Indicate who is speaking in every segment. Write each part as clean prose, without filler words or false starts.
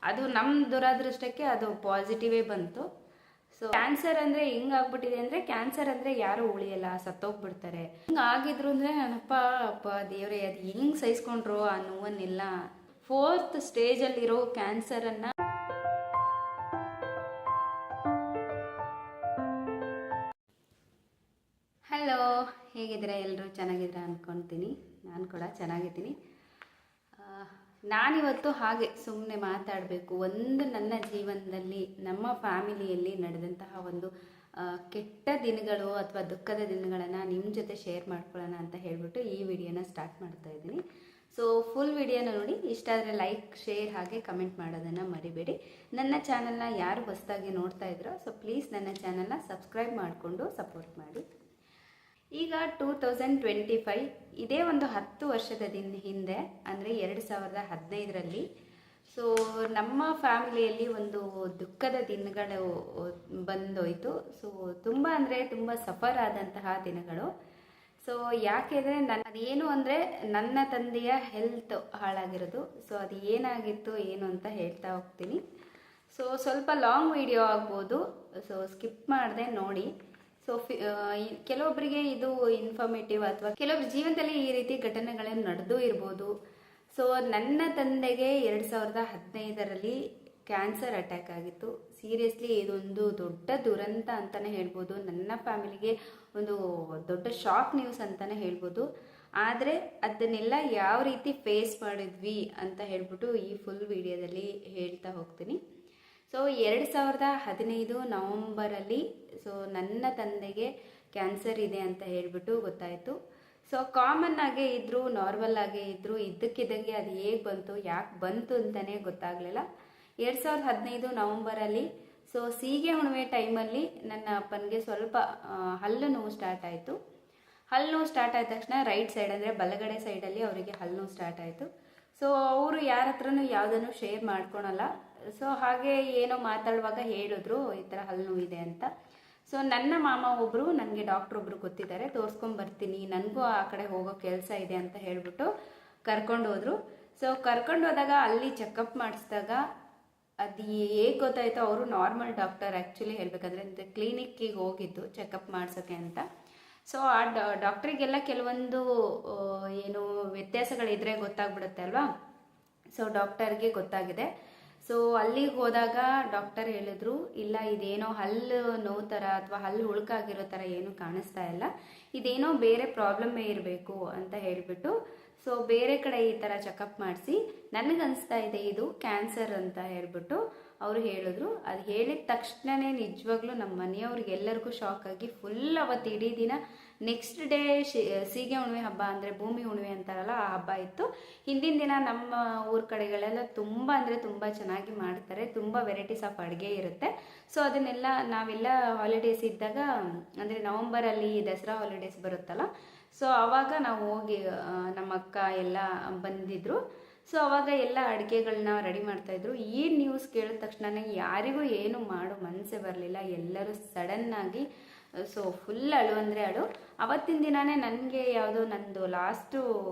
Speaker 1: ಅದು ನಮ್ಮ ದುರಾದೃಷ್ಟಕ್ಕೆ ಅದು ಪಾಸಿಟಿವೇ ಬಂತು. ಸೊ ಕ್ಯಾನ್ಸರ್ ಅಂದರೆ ಹಿಂಗಾಗ್ಬಿಟ್ಟಿದೆ ಅಂದರೆ, ಕ್ಯಾನ್ಸರ್ ಅಂದರೆ ಯಾರೂ ಉಳಿಯಲ್ಲ, ಸತ್ತೋಗ್ಬಿಡ್ತಾರೆ. ಹಿಂಗಾಗಿದ್ರು ಅಂದರೆ ನನ್ನಪ್ಪ ಅಪ್ಪ ದೇವರೇ ಅದು ಹೆಂಗೆ ಸಹಿಸ್ಕೊಂಡ್ರು ಆ ನೋವನ್ನೆಲ್ಲ. 4th ಸ್ಟೇಜಲ್ಲಿರೋ ಕ್ಯಾನ್ಸರನ್ನು ಹಲೋ, ಹೇಗಿದ್ದೀರಾ ಎಲ್ಲರೂ? ಚೆನ್ನಾಗಿದ್ದೀರಾ ಅಂದ್ಕೊಳ್ತೀನಿ. ನಾನು ಕೂಡ ಚೆನ್ನಾಗಿದ್ದೀನಿ. ನಾನಿವತ್ತು ಹಾಗೆ ಸುಮ್ಮನೆ ಮಾತಾಡಬೇಕು, ಒಂದು ನನ್ನ ಜೀವನದಲ್ಲಿ ನಮ್ಮ ಫ್ಯಾಮಿಲಿಯಲ್ಲಿ ನಡೆದಂತಹ ಒಂದು ಕೆಟ್ಟ ದಿನಗಳು ಅಥವಾ ದುಃಖದ ದಿನಗಳನ್ನು ನಿಮ್ಮ ಜೊತೆ ಶೇರ್ ಮಾಡ್ಕೊಳ್ಳೋಣ ಅಂತ ಹೇಳಿಬಿಟ್ಟು ಈ ವಿಡಿಯೋನ ಸ್ಟಾರ್ಟ್ ಮಾಡ್ತಾ ಇದ್ದೀನಿ. ಸೊ ಫುಲ್ ವಿಡಿಯೋನ ನೋಡಿ, ಇಷ್ಟ ಆದರೆ ಲೈಕ್, ಶೇರ್ ಹಾಗೆ ಕಮೆಂಟ್ ಮಾಡೋದನ್ನು ಮರಿಬೇಡಿ. ನನ್ನ ಚಾನಲ್ನ ಯಾರು ಹೊಸದಾಗಿ ನೋಡ್ತಾ ಇದ್ರೋ ಸೊ ಪ್ಲೀಸ್ ನನ್ನ ಚಾನಲ್ನ ಸಬ್ಸ್ಕ್ರೈಬ್ ಮಾಡಿಕೊಂಡು ಸಪೋರ್ಟ್ ಮಾಡಿ. ಈಗ 2025, ಇದೇ ಒಂದು 10 ವರ್ಷದ ಹಿಂದೆ ಅಂದರೆ 2015ರಲ್ಲಿ ಸೊ ನಮ್ಮ ಫ್ಯಾಮಿಲಿಯಲ್ಲಿ ಒಂದು ದುಃಖದ ದಿನಗಳು ಬಂದೋಯ್ತು. ಸೊ ತುಂಬ ಅಂದರೆ ತುಂಬ ಸಫರ್ ಆದಂತಹ ದಿನಗಳು. ಸೊ ಯಾಕೆಂದರೆ ಅದೇನು ಅಂದರೆ ನನ್ನ ತಂದೆಯ ಹೆಲ್ತ್ ಹಾಳಾಗಿರೋದು. ಸೊ ಅದು ಏನಾಗಿತ್ತು ಏನು ಅಂತ ಹೇಳ್ತಾ ಹೋಗ್ತೀನಿ. ಸೊ ಸ್ವಲ್ಪ ಲಾಂಗ್ ವಿಡಿಯೋ ಆಗ್ಬೋದು, ಸೊ ಸ್ಕಿಪ್ ಮಾಡದೆ ನೋಡಿ. ಸೊ ಕೆಲವೊಬ್ಬರಿಗೆ ಇದು ಇನ್ಫಾರ್ಮೇಟಿವ್, ಅಥವಾ ಕೆಲವೊಬ್ಬರ ಜೀವನದಲ್ಲಿ ಈ ರೀತಿ ಘಟನೆಗಳೇನು ನಡೆದೂ ಇರ್ಬೋದು. ಸೊ ನನ್ನ ತಂದೆಗೆ 2015ರಲ್ಲಿ ಕ್ಯಾನ್ಸರ್ ಅಟ್ಯಾಕ್ ಆಗಿತ್ತು. ಸೀರಿಯಸ್ಲಿ ಇದೊಂದು ದೊಡ್ಡ ದುರಂತ ಅಂತಲೇ ಹೇಳ್ಬೋದು. ನನ್ನ ಫ್ಯಾಮಿಲಿಗೆ ಒಂದು ದೊಡ್ಡ ಶಾಕ್ ನ್ಯೂಸ್ ಅಂತಲೇ ಹೇಳ್ಬೋದು. ಆದರೆ ಅದನ್ನೆಲ್ಲ ಯಾವ ರೀತಿ ಫೇಸ್ ಮಾಡಿದ್ವಿ ಅಂತ ಹೇಳ್ಬಿಟ್ಟು ಈ ಫುಲ್ ವಿಡಿಯೋದಲ್ಲಿ ಹೇಳ್ತಾ ಹೋಗ್ತೀನಿ. ಸೊ 2015 ನವಂಬರಲ್ಲಿ ಸೊ ನನ್ನ ತಂದೆಗೆ ಕ್ಯಾನ್ಸರ್ ಇದೆ ಅಂತ ಹೇಳಿಬಿಟ್ಟು ಗೊತ್ತಾಯಿತು. ಸೊ ಕಾಮನ್ ಆಗೇ ಇದ್ದರು, ನಾರ್ಮಲ್ ಆಗೇ ಇದ್ದರು. ಇದ್ದಕ್ಕಿದ್ದಂಗೆ ಅದು ಹೇಗೆ ಬಂತು, ಯಾಕೆ ಬಂತು ಅಂತಲೇ ಗೊತ್ತಾಗಲಿಲ್ಲ. 2015 ನವಂಬರಲ್ಲಿ ಸೊ ಸೀಗೆ ಹುಣ್ಣಿಮೆ ಟೈಮಲ್ಲಿ ನನ್ನ ಅಪ್ಪನಿಗೆ ಸ್ವಲ್ಪ ಹಲ್ಲು ನೋವು ಸ್ಟಾರ್ಟ್ ಆಯಿತು. ಹಲ್ಲು ನೋವು ಸ್ಟಾರ್ಟ್ ಆದ ತಕ್ಷಣ ರೈಟ್ ಸೈಡ್ ಅಂದರೆ ಬಲಗಡೆ ಸೈಡಲ್ಲಿ ಅವರಿಗೆ ಹಲ್ಲು ನೋವು ಸ್ಟಾರ್ಟ್ ಆಯಿತು. ಸೊ ಅವರು ಯಾರ ಹತ್ರನೂ ಯಾವುದನ್ನು ಶೇರ್ ಮಾಡ್ಕೊಳಲ್ಲ. ಸೊ ಹಾಗೆ ಏನೋ ಮಾತಾಡುವಾಗ ಹೇಳಿದ್ರು ಈ ಥರ ಹಲ್ಲು ನೋವಿದೆ ಅಂತ. ಸೊ ನನ್ನ ಮಾಮ ಒಬ್ಬರು ನನಗೆ ಡಾಕ್ಟ್ರೊಬ್ಬರು ಗೊತ್ತಿದ್ದಾರೆ, ತೋರಿಸ್ಕೊಂಬರ್ತೀನಿ, ನನಗೂ ಆ ಕಡೆ ಹೋಗೋ ಕೆಲಸ ಇದೆ ಅಂತ ಹೇಳಿಬಿಟ್ಟು ಕರ್ಕೊಂಡು ಹೋದರು. ಸೊ ಕರ್ಕೊಂಡು ಹೋದಾಗ ಅಲ್ಲಿ ಚೆಕಪ್ ಮಾಡಿಸಿದಾಗ ಅದು ಹೇಗೆ ಗೊತ್ತಾಯಿತು, ಅವರು ನಾರ್ಮಲ್ ಡಾಕ್ಟರ್ ಆ್ಯಕ್ಚುಲಿ ಹೇಳಬೇಕಂದ್ರೆ ಕ್ಲಿನಿಕ್ಕಿಗೆ ಹೋಗಿದ್ದು ಚೆಕಪ್ ಮಾಡಿಸೋಕ್ಕೆ ಅಂತ. ಸೊ ಆ ಡಾಕ್ಟ್ರಿಗೆಲ್ಲ ಕೆಲವೊಂದು ಏನು ವ್ಯತ್ಯಾಸಗಳಿದ್ರೆ ಗೊತ್ತಾಗ್ಬಿಡುತ್ತೆ ಅಲ್ವಾ. ಸೊ ಡಾಕ್ಟರ್ಗೆ ಗೊತ್ತಾಗಿದೆ. ಸೊ ಅಲ್ಲಿಗೆ ಹೋದಾಗ ಡಾಕ್ಟರ್ ಹೇಳಿದ್ರು, ಇಲ್ಲ ಇದೇನೋ ಹಲ್ಲು ನೋವು ಥರ ಅಥವಾ ಹಲ್ಲು ಹುಳುಕಾಗಿರೋ ಥರ ಏನೂ ಕಾಣಿಸ್ತಾ ಇಲ್ಲ, ಇದೇನೋ ಬೇರೆ ಪ್ರಾಬ್ಲಮ್ಮೇ ಇರಬೇಕು ಅಂತ ಹೇಳಿಬಿಟ್ಟು ಸೊ ಬೇರೆ ಕಡೆ ಈ ಥರ ಚೆಕಪ್ ಮಾಡಿಸಿ ನನಗನ್ನಿಸ್ತಾ ಇದೆ ಇದು ಕ್ಯಾನ್ಸರ್ ಅಂತ ಹೇಳ್ಬಿಟ್ಟು ಅವರು ಹೇಳಿದ್ರು. ಅದು ಹೇಳಿದ ತಕ್ಷಣವೇ ನಿಜವಾಗ್ಲೂ ನಮ್ಮ ಮನೆಯವ್ರಿಗೆಲ್ಲರಿಗೂ ಶಾಕ್ ಆಗಿ ಫುಲ್ ಅವತ್ತು ಇಡೀ ದಿನ ನೆಕ್ಸ್ಟ್ ಡೇ ಸೀಗೆ ಹುಣ್ಣಿಮೆ ಹಬ್ಬ ಅಂದರೆ ಭೂಮಿ ಹುಣ್ಣಿಮೆ ಅಂತಾರಲ್ಲ ಆ ಹಬ್ಬ ಇತ್ತು. ಹಿಂದಿನ ದಿನ ನಮ್ಮ ಊರ ಕಡೆಗಳೆಲ್ಲ ತುಂಬ ಅಂದರೆ ತುಂಬ ಚೆನ್ನಾಗಿ ಮಾಡ್ತಾರೆ, ತುಂಬ ವೆರೈಟೀಸ್ ಆಫ್ ಅಡುಗೆ ಇರುತ್ತೆ. ಸೊ ಅದನ್ನೆಲ್ಲ ನಾವೆಲ್ಲ ಹಾಲಿಡೇಸ್ ಇದ್ದಾಗ ಅಂದರೆ ನವಂಬರಲ್ಲಿ ದಸರಾ ಹಾಲಿಡೇಸ್ ಬರುತ್ತಲ್ಲ, ಸೊ ಆವಾಗ ನಾವು ಹೋಗಿ ನಮ್ಮ ಅಕ್ಕ ಎಲ್ಲ ಬಂದಿದ್ರು. ಸೊ ಅವಾಗ ಎಲ್ಲ ಅಡುಗೆಗಳನ್ನ ರೆಡಿ ಮಾಡ್ತಾಯಿದ್ರು. ಈ ನ್ಯೂಸ್ ಕೇಳಿದ ತಕ್ಷಣ ಯಾರಿಗೂ ಏನು ಮಾಡೋ ಮನಸ್ಸೇ ಬರಲಿಲ್ಲ. ಎಲ್ಲರೂ ಸಡನ್ನಾಗಿ ಸೊ ಫುಲ್ ಅಳು ಅಂದರೆ ಅಳು. ಅವತ್ತಿನ ದಿನವೇ ನನಗೆ ಯಾವುದೋ ನಂದು last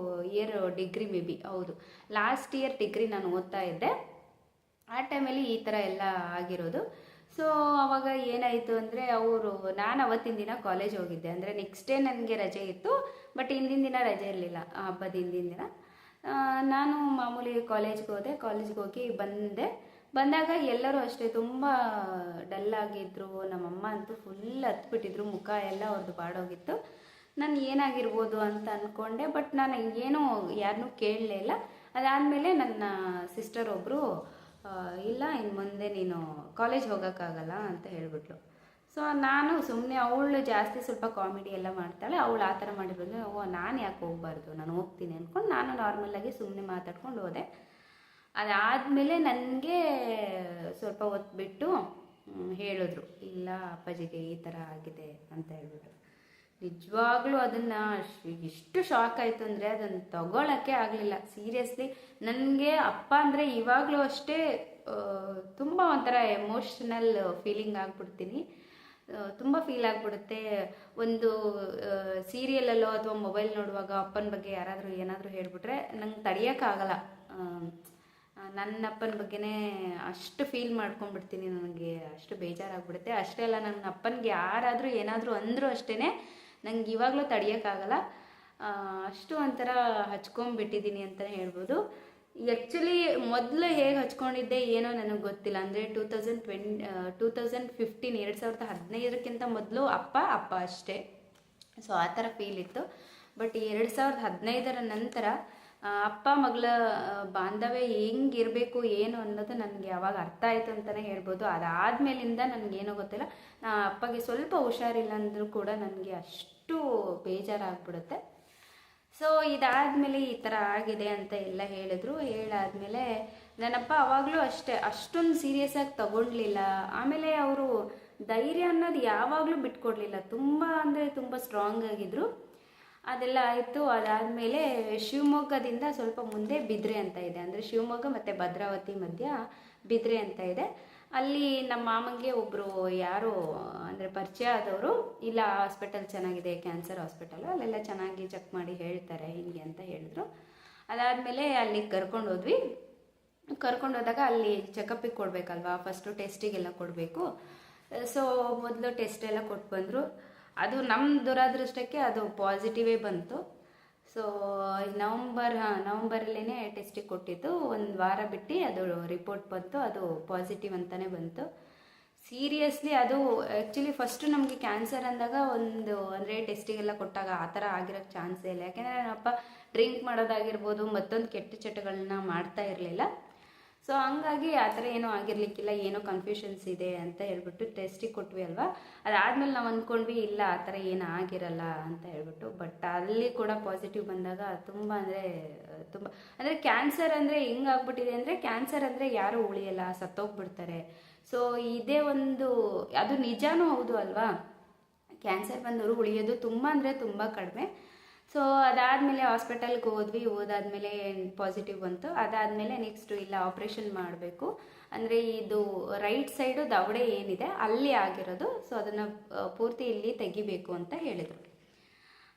Speaker 1: year degree, may be ಹೌದು ಲಾಸ್ಟ್ ಇಯರ್ ಡಿಗ್ರಿ ನಾನು ಓದ್ತಾ ಇದ್ದೆ. ಆ ಟೈಮಲ್ಲಿ ಈ ಥರ ಎಲ್ಲ ಆಗಿರೋದು. ಸೊ ಅವಾಗ ಏನಾಯಿತು ಅಂದರೆ ನಾನು ಅವತ್ತಿನ ದಿನ ಕಾಲೇಜ್ ಹೋಗಿದ್ದೆ, ಅಂದರೆ ನೆಕ್ಸ್ಟ್ ಡೇ ನನಗೆ ರಜೆ ಇತ್ತು, ಬಟ್ ಹಿಂದಿನ ದಿನ ರಜೆ ಇರಲಿಲ್ಲ, ಆ ಹಬ್ಬದ ಹಿಂದಿನ ದಿನ. ನಾನು ಮಾಮೂಲಿ ಕಾಲೇಜ್ಗೆ ಹೋದೆ. ಕಾಲೇಜ್ಗೆ ಹೋಗಿ ಬಂದಾಗ ಎಲ್ಲರೂ ಅಷ್ಟೇ ತುಂಬ ಡಲ್ಲಾಗಿದ್ದರು. ನಮ್ಮಮ್ಮ ಅಂತೂ ಫುಲ್ ಹತ್ಬಿಟ್ಟಿದ್ರು, ಮುಖ ಎಲ್ಲ ಅವ್ರದ್ದು ಬಾಡೋಗಿತ್ತು. ನಾನು ಏನಾಗಿರ್ಬೋದು ಅಂತ ಅಂದ್ಕೊಂಡೆ, ಬಟ್ ನಾನು ಏನೂ ಯಾರನ್ನೂ ಕೇಳಲೇ ಇಲ್ಲ. ಅದಾದಮೇಲೆ ನನ್ನ ಸಿಸ್ಟರ್ ಒಬ್ಬರು, ಇಲ್ಲ ಇನ್ನು ಮುಂದೆ ನೀನು ಕಾಲೇಜ್ ಹೋಗೋಕ್ಕಾಗಲ್ಲ ಅಂತ ಹೇಳಿಬಿಟ್ಲು. ಸೊ ನಾನು ಸುಮ್ಮನೆ, ಅವಳು ಜಾಸ್ತಿ ಸ್ವಲ್ಪ ಕಾಮಿಡಿ ಎಲ್ಲ ಮಾಡ್ತಾಳೆ, ಅವಳು ಆ ಥರ ಮಾಡಿರೋದು, ನಾನು ಯಾಕೆ ಹೋಗಬಾರ್ದು, ನಾನು ಹೋಗ್ತೀನಿ ಅಂದ್ಕೊಂಡು ನಾನು ನಾರ್ಮಲಾಗಿ ಸುಮ್ಮನೆ ಮಾತಾಡ್ಕೊಂಡು ಹೋದೆ. ಅದಾದಮೇಲೆ ನನಗೆ ಸ್ವಲ್ಪ ಹೊತ್ತು ಬಿಟ್ಟು ಹೇಳಿದ್ರು, ಇಲ್ಲ ಅಪ್ಪಾಜಿಗೆ ಈ ಥರ ಆಗಿದೆ ಅಂತ ಹೇಳ್ಬಿಟ್ಟು. ನಿಜವಾಗ್ಲೂ ಅದನ್ನು ಎಷ್ಟು ಶಾಕ್ ಆಯಿತು ಅಂದರೆ ಅದನ್ನು ತಗೊಳ್ಳೋಕ್ಕೆ ಆಗಲಿಲ್ಲ. ಸೀರಿಯಸ್ಲಿ ನನಗೆ ಅಪ್ಪ ಅಂದರೆ ಇವಾಗಲೂ ಅಷ್ಟೇ ತುಂಬ ಒಂಥರ ಎಮೋಷ್ನಲ್ ಫೀಲಿಂಗ್ ಆಗಿಬಿಡ್ತೀನಿ. ತುಂಬ ಫೀಲ್ ಆಗಿಬಿಡುತ್ತೆ. ಒಂದು ಸೀರಿಯಲಲ್ಲೋ ಅಥವಾ ಮೊಬೈಲ್ ನೋಡುವಾಗ ಅಪ್ಪನ ಬಗ್ಗೆ ಯಾರಾದರೂ ಏನಾದರೂ ಹೇಳಿಬಿಟ್ರೆ ನಂಗೆ ತಡೆಯೋಕ್ಕಾಗಲ್ಲ. ನನ್ನ ಅಪ್ಪನ ಬಗ್ಗೆನೇ ಅಷ್ಟು ಫೀಲ್ ಮಾಡ್ಕೊಂಡ್ಬಿಡ್ತೀನಿ, ನನಗೆ ಅಷ್ಟು ಬೇಜಾರಾಗ್ಬಿಡುತ್ತೆ. ಅಷ್ಟೇ ಅಲ್ಲ, ನನ್ನ ಅಪ್ಪನಿಗೆ ಯಾರಾದರೂ ಏನಾದರೂ ಅಂದರೂ ಅಷ್ಟೇ ನಂಗೆ ಇವಾಗಲೂ ತಡೆಯೋಕ್ಕಾಗಲ್ಲ. ಅಷ್ಟು ಒಂಥರ ಹಚ್ಕೊಂಡ್ಬಿಟ್ಟಿದ್ದೀನಿ ಅಂತಲೇ ಹೇಳ್ಬೋದು. ಆ್ಯಕ್ಚುಲಿ ಮೊದಲು ಹೇಗೆ ಹಚ್ಕೊಂಡಿದ್ದೆ ಏನೋ ನನಗೆ ಗೊತ್ತಿಲ್ಲ. ಅಂದರೆ 2015 2015ಕ್ಕಿಂತ ಮೊದಲು ಅಪ್ಪ ಅಷ್ಟೇ. ಸೊ ಆ ಥರ ಫೀಲ್ ಇತ್ತು. ಬಟ್ 2015 ನಂತರ ಅಪ್ಪ ಮಗಳ ಬಾಂಧವ್ಯ ಹೆಂಗಿರಬೇಕು ಏನು ಅನ್ನೋದು ನನಗೆ ಅವಾಗ ಅರ್ಥ ಆಯಿತು ಅಂತಲೇ ಹೇಳ್ಬೋದು. ಅದಾದಮೇಲಿಂದ ನನಗೇನೋ ಗೊತ್ತಿಲ್ಲ, ಅಪ್ಪಗೆ ಸ್ವಲ್ಪ ಹುಷಾರಿಲ್ಲ ಅಂದರೂ ಕೂಡ ನನಗೆ ಅಷ್ಟು ಬೇಜಾರಾಗ್ಬಿಡುತ್ತೆ. ಸೊ ಇದಾದಮೇಲೆ ಈ ಥರ ಆಗಿದೆ ಅಂತ ಎಲ್ಲ ಹೇಳಿದ್ರು. ಹೇಳಾದ್ಮೇಲೆ ನನ್ನಪ್ಪ ಅವಾಗಲೂ ಅಷ್ಟೇ ಅಷ್ಟೊಂದು ಸೀರಿಯಸ್ಸಾಗಿ ತಗೊಳ್ಲಿಲ್ಲ. ಆಮೇಲೆ ಅವರು ಧೈರ್ಯ ಅನ್ನೋದು ಯಾವಾಗಲೂ ಬಿಟ್ಕೊಡ್ಲಿಲ್ಲ. ತುಂಬ ಅಂದರೆ ತುಂಬ ಸ್ಟ್ರಾಂಗ್ ಆಗಿದ್ರು. ಅದೆಲ್ಲ ಆಯಿತು. ಅದಾದಮೇಲೆ ಶಿವಮೊಗ್ಗದಿಂದ ಸ್ವಲ್ಪ ಮುಂದೆ ಬಿದ್ರೆ ಅಂತ ಇದೆ, ಅಂದರೆ ಶಿವಮೊಗ್ಗ ಮತ್ತು ಭದ್ರಾವತಿ ಮಧ್ಯ ಬಿದ್ರೆ ಅಂತ ಇದೆ. ಅಲ್ಲಿ ನಮ್ಮ ಮಾಮಂಗೆ ಒಬ್ಬರು ಯಾರೋ ಅಂದರೆ ಪರಿಚಯ ಆದವರು, ಇಲ್ಲ ಹಾಸ್ಪಿಟಲ್ ಚೆನ್ನಾಗಿದೆ, ಕ್ಯಾನ್ಸರ್ ಹಾಸ್ಪಿಟಲು, ಅಲ್ಲೆಲ್ಲ ಚೆನ್ನಾಗಿ ಚೆಕ್ ಮಾಡಿ ಹೇಳ್ತಾರೆ ಹಿಂಗೆ ಅಂತ ಹೇಳಿದ್ರು. ಅದಾದಮೇಲೆ ಅಲ್ಲಿಗೆ ಕರ್ಕೊಂಡೋದ್ವಿ. ಕರ್ಕೊಂಡೋದಾಗ ಅಲ್ಲಿ ಚೆಕಪ್ಪಿಗೆ ಕೊಡಬೇಕಲ್ವಾ, ಫಸ್ಟು ಟೆಸ್ಟಿಗೆಲ್ಲ ಕೊಡಬೇಕು. ಸೊ ಮೊದಲು ಟೆಸ್ಟ್ ಎಲ್ಲ ಕೊಟ್ಟು ಬಂದರು. ಅದು ನಮ್ಮ ದುರಾದೃಷ್ಟಕ್ಕೆ ಅದು ಪಾಸಿಟಿವೇ ಬಂತು. ಸೊ ನವಂಬರಲ್ಲೇ ಟೆಸ್ಟಿಗೆ ಕೊಟ್ಟಿದ್ದು. ಒಂದು ವಾರ ಬಿಟ್ಟು ಅದು ರಿಪೋರ್ಟ್ ಬಂತು, ಅದು ಪಾಸಿಟಿವ್ ಅಂತಲೇ ಬಂತು. ಸೀರಿಯಸ್ಲಿ ಅದು ಆ್ಯಕ್ಚುಲಿ ಫಸ್ಟು ನಮಗೆ ಕ್ಯಾನ್ಸರ್ ಅಂದಾಗ ಅಂದರೆ ಟೆಸ್ಟಿಗೆಲ್ಲ ಕೊಟ್ಟಾಗ ಆ ಥರ ಆಗಿರೋಕ್ಕೆ ಚಾನ್ಸೇ ಇಲ್ಲ. ಯಾಕೆಂದರೆ ನನ್ನಪ್ಪ ಡ್ರಿಂಕ್ ಮಾಡೋದಾಗಿರ್ಬೋದು, ಮತ್ತೊಂದು ಕೆಟ್ಟ ಚಟಗಳನ್ನ ಮಾಡ್ತಾ ಇರಲಿಲ್ಲ. ಸೊ ಹಂಗಾಗಿ ಆ ಥರ ಏನೂ ಆಗಿರಲಿಕ್ಕಿಲ್ಲ, ಏನೋ ಕನ್ಫ್ಯೂಷನ್ಸ್ ಇದೆ ಅಂತ ಹೇಳ್ಬಿಟ್ಟು ಟೆಸ್ಟಿಗೆ ಕೊಟ್ವಿ ಅಲ್ವಾ. ಅದಾದಮೇಲೆ ನಾವು ಅಂದ್ಕೊಂಡ್ವಿ ಇಲ್ಲ ಆ ಥರ ಏನು ಆಗಿರಲ್ಲ ಅಂತ ಹೇಳ್ಬಿಟ್ಟು. ಬಟ್ ಅಲ್ಲಿ ಕೂಡ ಪಾಸಿಟಿವ್ ಬಂದಾಗ ತುಂಬ ಅಂದರೆ ಕ್ಯಾನ್ಸರ್ ಅಂದರೆ ಹೆಂಗಾಗ್ಬಿಟ್ಟಿದೆ ಅಂದರೆ, ಕ್ಯಾನ್ಸರ್ ಅಂದರೆ ಯಾರೂ ಉಳಿಯಲ್ಲ, ಸತ್ತೋಗ್ಬಿಡ್ತಾರೆ. ಸೊ ಇದೇ ಅದು ನಿಜಾನೂ ಹೌದು ಅಲ್ವಾ. ಕ್ಯಾನ್ಸರ್ ಬಂದವರು ಉಳಿಯೋದು ತುಂಬ ಕಡಿಮೆ. ಸೊ ಅದಾದಮೇಲೆ ಹಾಸ್ಪಿಟಲ್ಗೆ ಹೋದಾದ್ಮೇಲೆ ಪಾಸಿಟಿವ್ ಬಂತು. ಅದಾದಮೇಲೆ ನೆಕ್ಸ್ಟು ಇಲ್ಲ ಆಪ್ರೇಷನ್ ಮಾಡಬೇಕು, ಅಂದರೆ ಇದು ರೈಟ್ ಸೈಡು ದವಡೆ ಏನಿದೆ ಅಲ್ಲಿ ಆಗಿರೋದು. ಸೊ ಅದನ್ನು ಪೂರ್ತಿ ಇಲ್ಲಿ ತೆಗಿಬೇಕು ಅಂತ ಹೇಳಿದರು.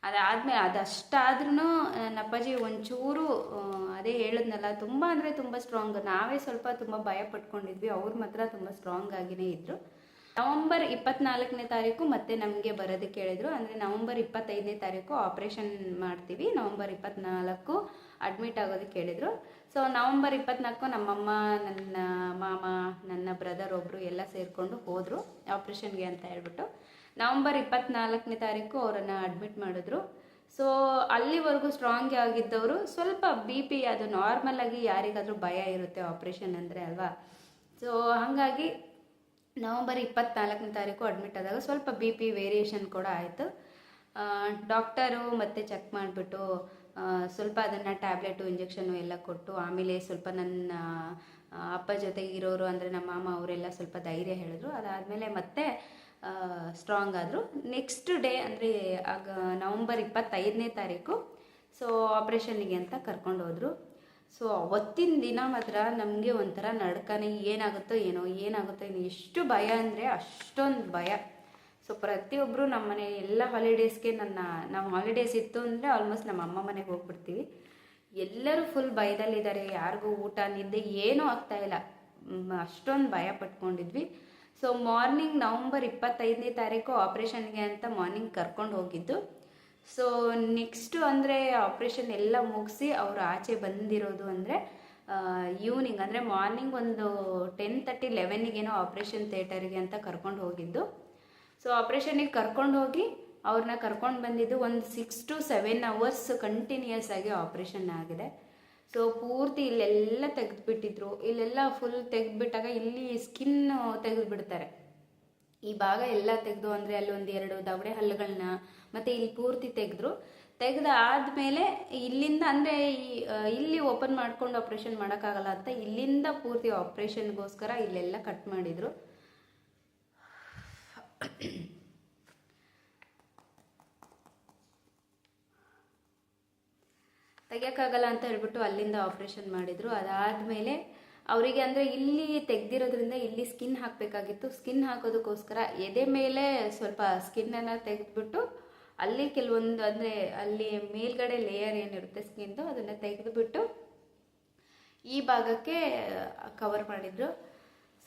Speaker 1: ಅದಾದಮೇಲೆ ಅದಷ್ಟಾದ್ರೂ ನನ್ನ ಅಪ್ಪಾಜಿ ಒಂಚೂರು ಅದೇ ಹೇಳಿದ್ನಲ್ಲ, ತುಂಬ ಸ್ಟ್ರಾಂಗ್. ನಾವೇ ಸ್ವಲ್ಪ ತುಂಬ ಭಯ ಪಟ್ಕೊಂಡಿದ್ವಿ, ಅವ್ರು ಮಾತ್ರ ತುಂಬ ಸ್ಟ್ರಾಂಗ್ ಆಗಿನೇ ಇದ್ದರು. ನವಂಬರ್ 24ನೇ ತಾರೀಕು ಮತ್ತೆ ನಮಗೆ ಬರೋದಕ್ಕೆ ಹೇಳಿದರು. ಅಂದರೆ ನವಂಬರ್ 25ನೇ ತಾರೀಕು ಆಪ್ರೇಷನ್ ಮಾಡ್ತೀವಿ, ನವಂಬರ್ 24 ಅಡ್ಮಿಟ್ ಆಗೋದಕ್ಕೆ ಹೇಳಿದರು. ಸೊ ನವಂಬರ್ 24 ನಮ್ಮಮ್ಮ, ನನ್ನ ಮಾಮ, ನನ್ನ ಬ್ರದರ್ ಒಬ್ಬರು ಎಲ್ಲ ಸೇರಿಕೊಂಡು ಹೋದರು ಆಪ್ರೇಷನ್ಗೆ ಅಂತ ಹೇಳ್ಬಿಟ್ಟು. ನವಂಬರ್ 24ನೇ ತಾರೀಕು ಅವರನ್ನು ಅಡ್ಮಿಟ್ ಮಾಡಿದ್ರು. ಸೊ ಅಲ್ಲಿವರೆಗೂ ಸ್ಟ್ರಾಂಗ್ ಆಗಿದ್ದವರು ಸ್ವಲ್ಪ BP ಅದು ನಾರ್ಮಲಾಗಿ ಯಾರಿಗಾದರೂ ಭಯ ಇರುತ್ತೆ ಆಪ್ರೇಷನ್ ಅಂದರೆ ಅಲ್ವಾ. ಸೊ ಹಾಗಾಗಿ ನವಂಬರ್ 24ನೇ ತಾರೀಕು ಅಡ್ಮಿಟ್ ಆದಾಗ ಸ್ವಲ್ಪ BP ವೇರಿಯೇಷನ್ ಕೂಡ ಆಯಿತು. ಡಾಕ್ಟರು ಮತ್ತೆ ಚೆಕ್ ಮಾಡಿಬಿಟ್ಟು ಸ್ವಲ್ಪ ಅದನ್ನು ಟ್ಯಾಬ್ಲೆಟು ಇಂಜೆಕ್ಷನು ಎಲ್ಲ ಕೊಟ್ಟು, ಆಮೇಲೆ ಸ್ವಲ್ಪ ನನ್ನ ಅಪ್ಪ ಜೊತೆಗೆ ಇರೋರು ಅಂದರೆ ನಮ್ಮ ಮಾಮ ಅವರೆಲ್ಲ ಸ್ವಲ್ಪ ಧೈರ್ಯ ಹೇಳಿದ್ರು. ಅದಾದಮೇಲೆ ಮತ್ತೆ ಸ್ಟ್ರಾಂಗ್ ಆದರು. ನೆಕ್ಸ್ಟ್ ಡೇ ಅಂದರೆ ಆಗ ನವಂಬರ್ 25ನೇ ತಾರೀಕು ಸೊ ಆಪ್ರೇಷನ್ನಿಗೆ ಅಂತ ಕರ್ಕೊಂಡು ಹೋದರು. ಸೊ ಅವತ್ತಿನ ದಿನ ಮಾತ್ರ ನಮಗೆ ಒಂಥರ ನಡ್ಕನೆ, ಏನಾಗುತ್ತೋ ಏನೋ ಎಷ್ಟು ಭಯ ಅಂದರೆ ಅಷ್ಟೊಂದು ಭಯ. ಸೊ ಪ್ರತಿಯೊಬ್ಬರು ನಮ್ಮ ಮನೆ ಎಲ್ಲ ಹಾಲಿಡೇಸ್ಗೆ ನಾವು ಹಾಲಿಡೇಸ್ ಇತ್ತು ಅಂದರೆ ಆಲ್ಮೋಸ್ಟ್ ನಮ್ಮ ಅಮ್ಮ ಮನೆಗೆ ಹೋಗ್ಬಿಡ್ತೀವಿ. ಎಲ್ಲರೂ ಫುಲ್ ಭಯದಲ್ಲಿದ್ದಾರೆ, ಯಾರಿಗೂ ಊಟ ನಿದ್ದೆ ಏನೂ ಆಗ್ತಾಯಿಲ್ಲ, ಅಷ್ಟೊಂದು ಭಯ ಪಟ್ಕೊಂಡಿದ್ವಿ. ಸೊ ಮಾರ್ನಿಂಗ್ ನವಂಬರ್ 25ನೇ ತಾರೀಕು ಆಪ್ರೇಷನ್ಗೆ ಅಂತ ಮಾರ್ನಿಂಗ್ ಕರ್ಕೊಂಡು ಹೋಗಿದ್ದು. ಸೊ ನೆಕ್ಸ್ಟು ಅಂದರೆ ಆಪ್ರೇಷನ್ ಎಲ್ಲ ಮುಗಿಸಿ ಅವರು ಆಚೆ ಬಂದಿರೋದು ಅಂದರೆ ಈವ್ನಿಂಗ್, ಅಂದರೆ ಮಾರ್ನಿಂಗ್ ಒಂದು 10:30 11ಗೇನೋ ಆಪ್ರೇಷನ್ ಥಿಯೇಟರಿಗೆ ಅಂತ ಕರ್ಕೊಂಡು ಹೋಗಿದ್ದು. ಸೊ ಆಪ್ರೇಷನಿಗೆ ಕರ್ಕೊಂಡು ಹೋಗಿ ಅವ್ರನ್ನ ಕರ್ಕೊಂಡು ಬಂದಿದ್ದು ಒಂದು 6 to 7 hours ಕಂಟಿನ್ಯೂಯಸ್ ಆಗಿ ಆಪ್ರೇಷನ್ ಆಗಿದೆ. ಸೊ ಪೂರ್ತಿ ಇಲ್ಲೆಲ್ಲ ತೆಗೆದುಬಿಟ್ಟಿದ್ರು. ಇಲ್ಲೆಲ್ಲ ಫುಲ್ ತೆಗೆದುಬಿಟ್ಟಾಗ ಇಲ್ಲಿ ಸ್ಕಿನ್ನು ತೆಗೆದುಬಿಡ್ತಾರೆ, ಈ ಭಾಗ ಎಲ್ಲ ತೆಗೆದು, ಅಂದರೆ ಅಲ್ಲಿ 1-2 ದವಡೆ ಹಲ್ಲುಗಳನ್ನ ಮತ್ತು ಇಲ್ಲಿ ಪೂರ್ತಿ ತೆಗೆದಾದ್ಮೇಲೆ ಇಲ್ಲಿಂದ ಅಂದರೆ ಇಲ್ಲಿ ಓಪನ್ ಮಾಡ್ಕೊಂಡು ಆಪ್ರೇಷನ್ ಮಾಡೋಕ್ಕಾಗಲ್ಲ ಅಂತ ಇಲ್ಲಿಂದ ಪೂರ್ತಿ ಆಪ್ರೇಷನ್ಗೋಸ್ಕರ ಇಲ್ಲೆಲ್ಲ ಕಟ್ ಮಾಡಿದರು. ತೆಗಿಯೋಕ್ಕಾಗಲ್ಲ ಅಂತ ಹೇಳ್ಬಿಟ್ಟು ಅಲ್ಲಿಂದ ಆಪ್ರೇಷನ್ ಮಾಡಿದರು. ಅದಾದಮೇಲೆ ಅವರಿಗೆ ಅಂದರೆ ಇಲ್ಲಿ ತೆಗೆದಿರೋದ್ರಿಂದ ಇಲ್ಲಿ ಸ್ಕಿನ್ ಹಾಕಬೇಕಾಗಿತ್ತು. ಸ್ಕಿನ್ ಹಾಕೋದಕ್ಕೋಸ್ಕರ ಎದೆ ಮೇಲೆ ಸ್ವಲ್ಪ ಸ್ಕಿನ್ನನ್ನು ತೆಗೆದುಬಿಟ್ಟು ಅಲ್ಲಿ ಕೆಲವೊಂದು ಅಂದರೆ ಅಲ್ಲಿ ಮೇಲ್ಗಡೆ ಲೇಯರ್ ಏನಿರುತ್ತೆ ಸ್ಕಿನ್ದು ಅದನ್ನು ತೆಗೆದುಬಿಟ್ಟು ಈ ಭಾಗಕ್ಕೆ ಕವರ್ ಮಾಡಿದ್ರು.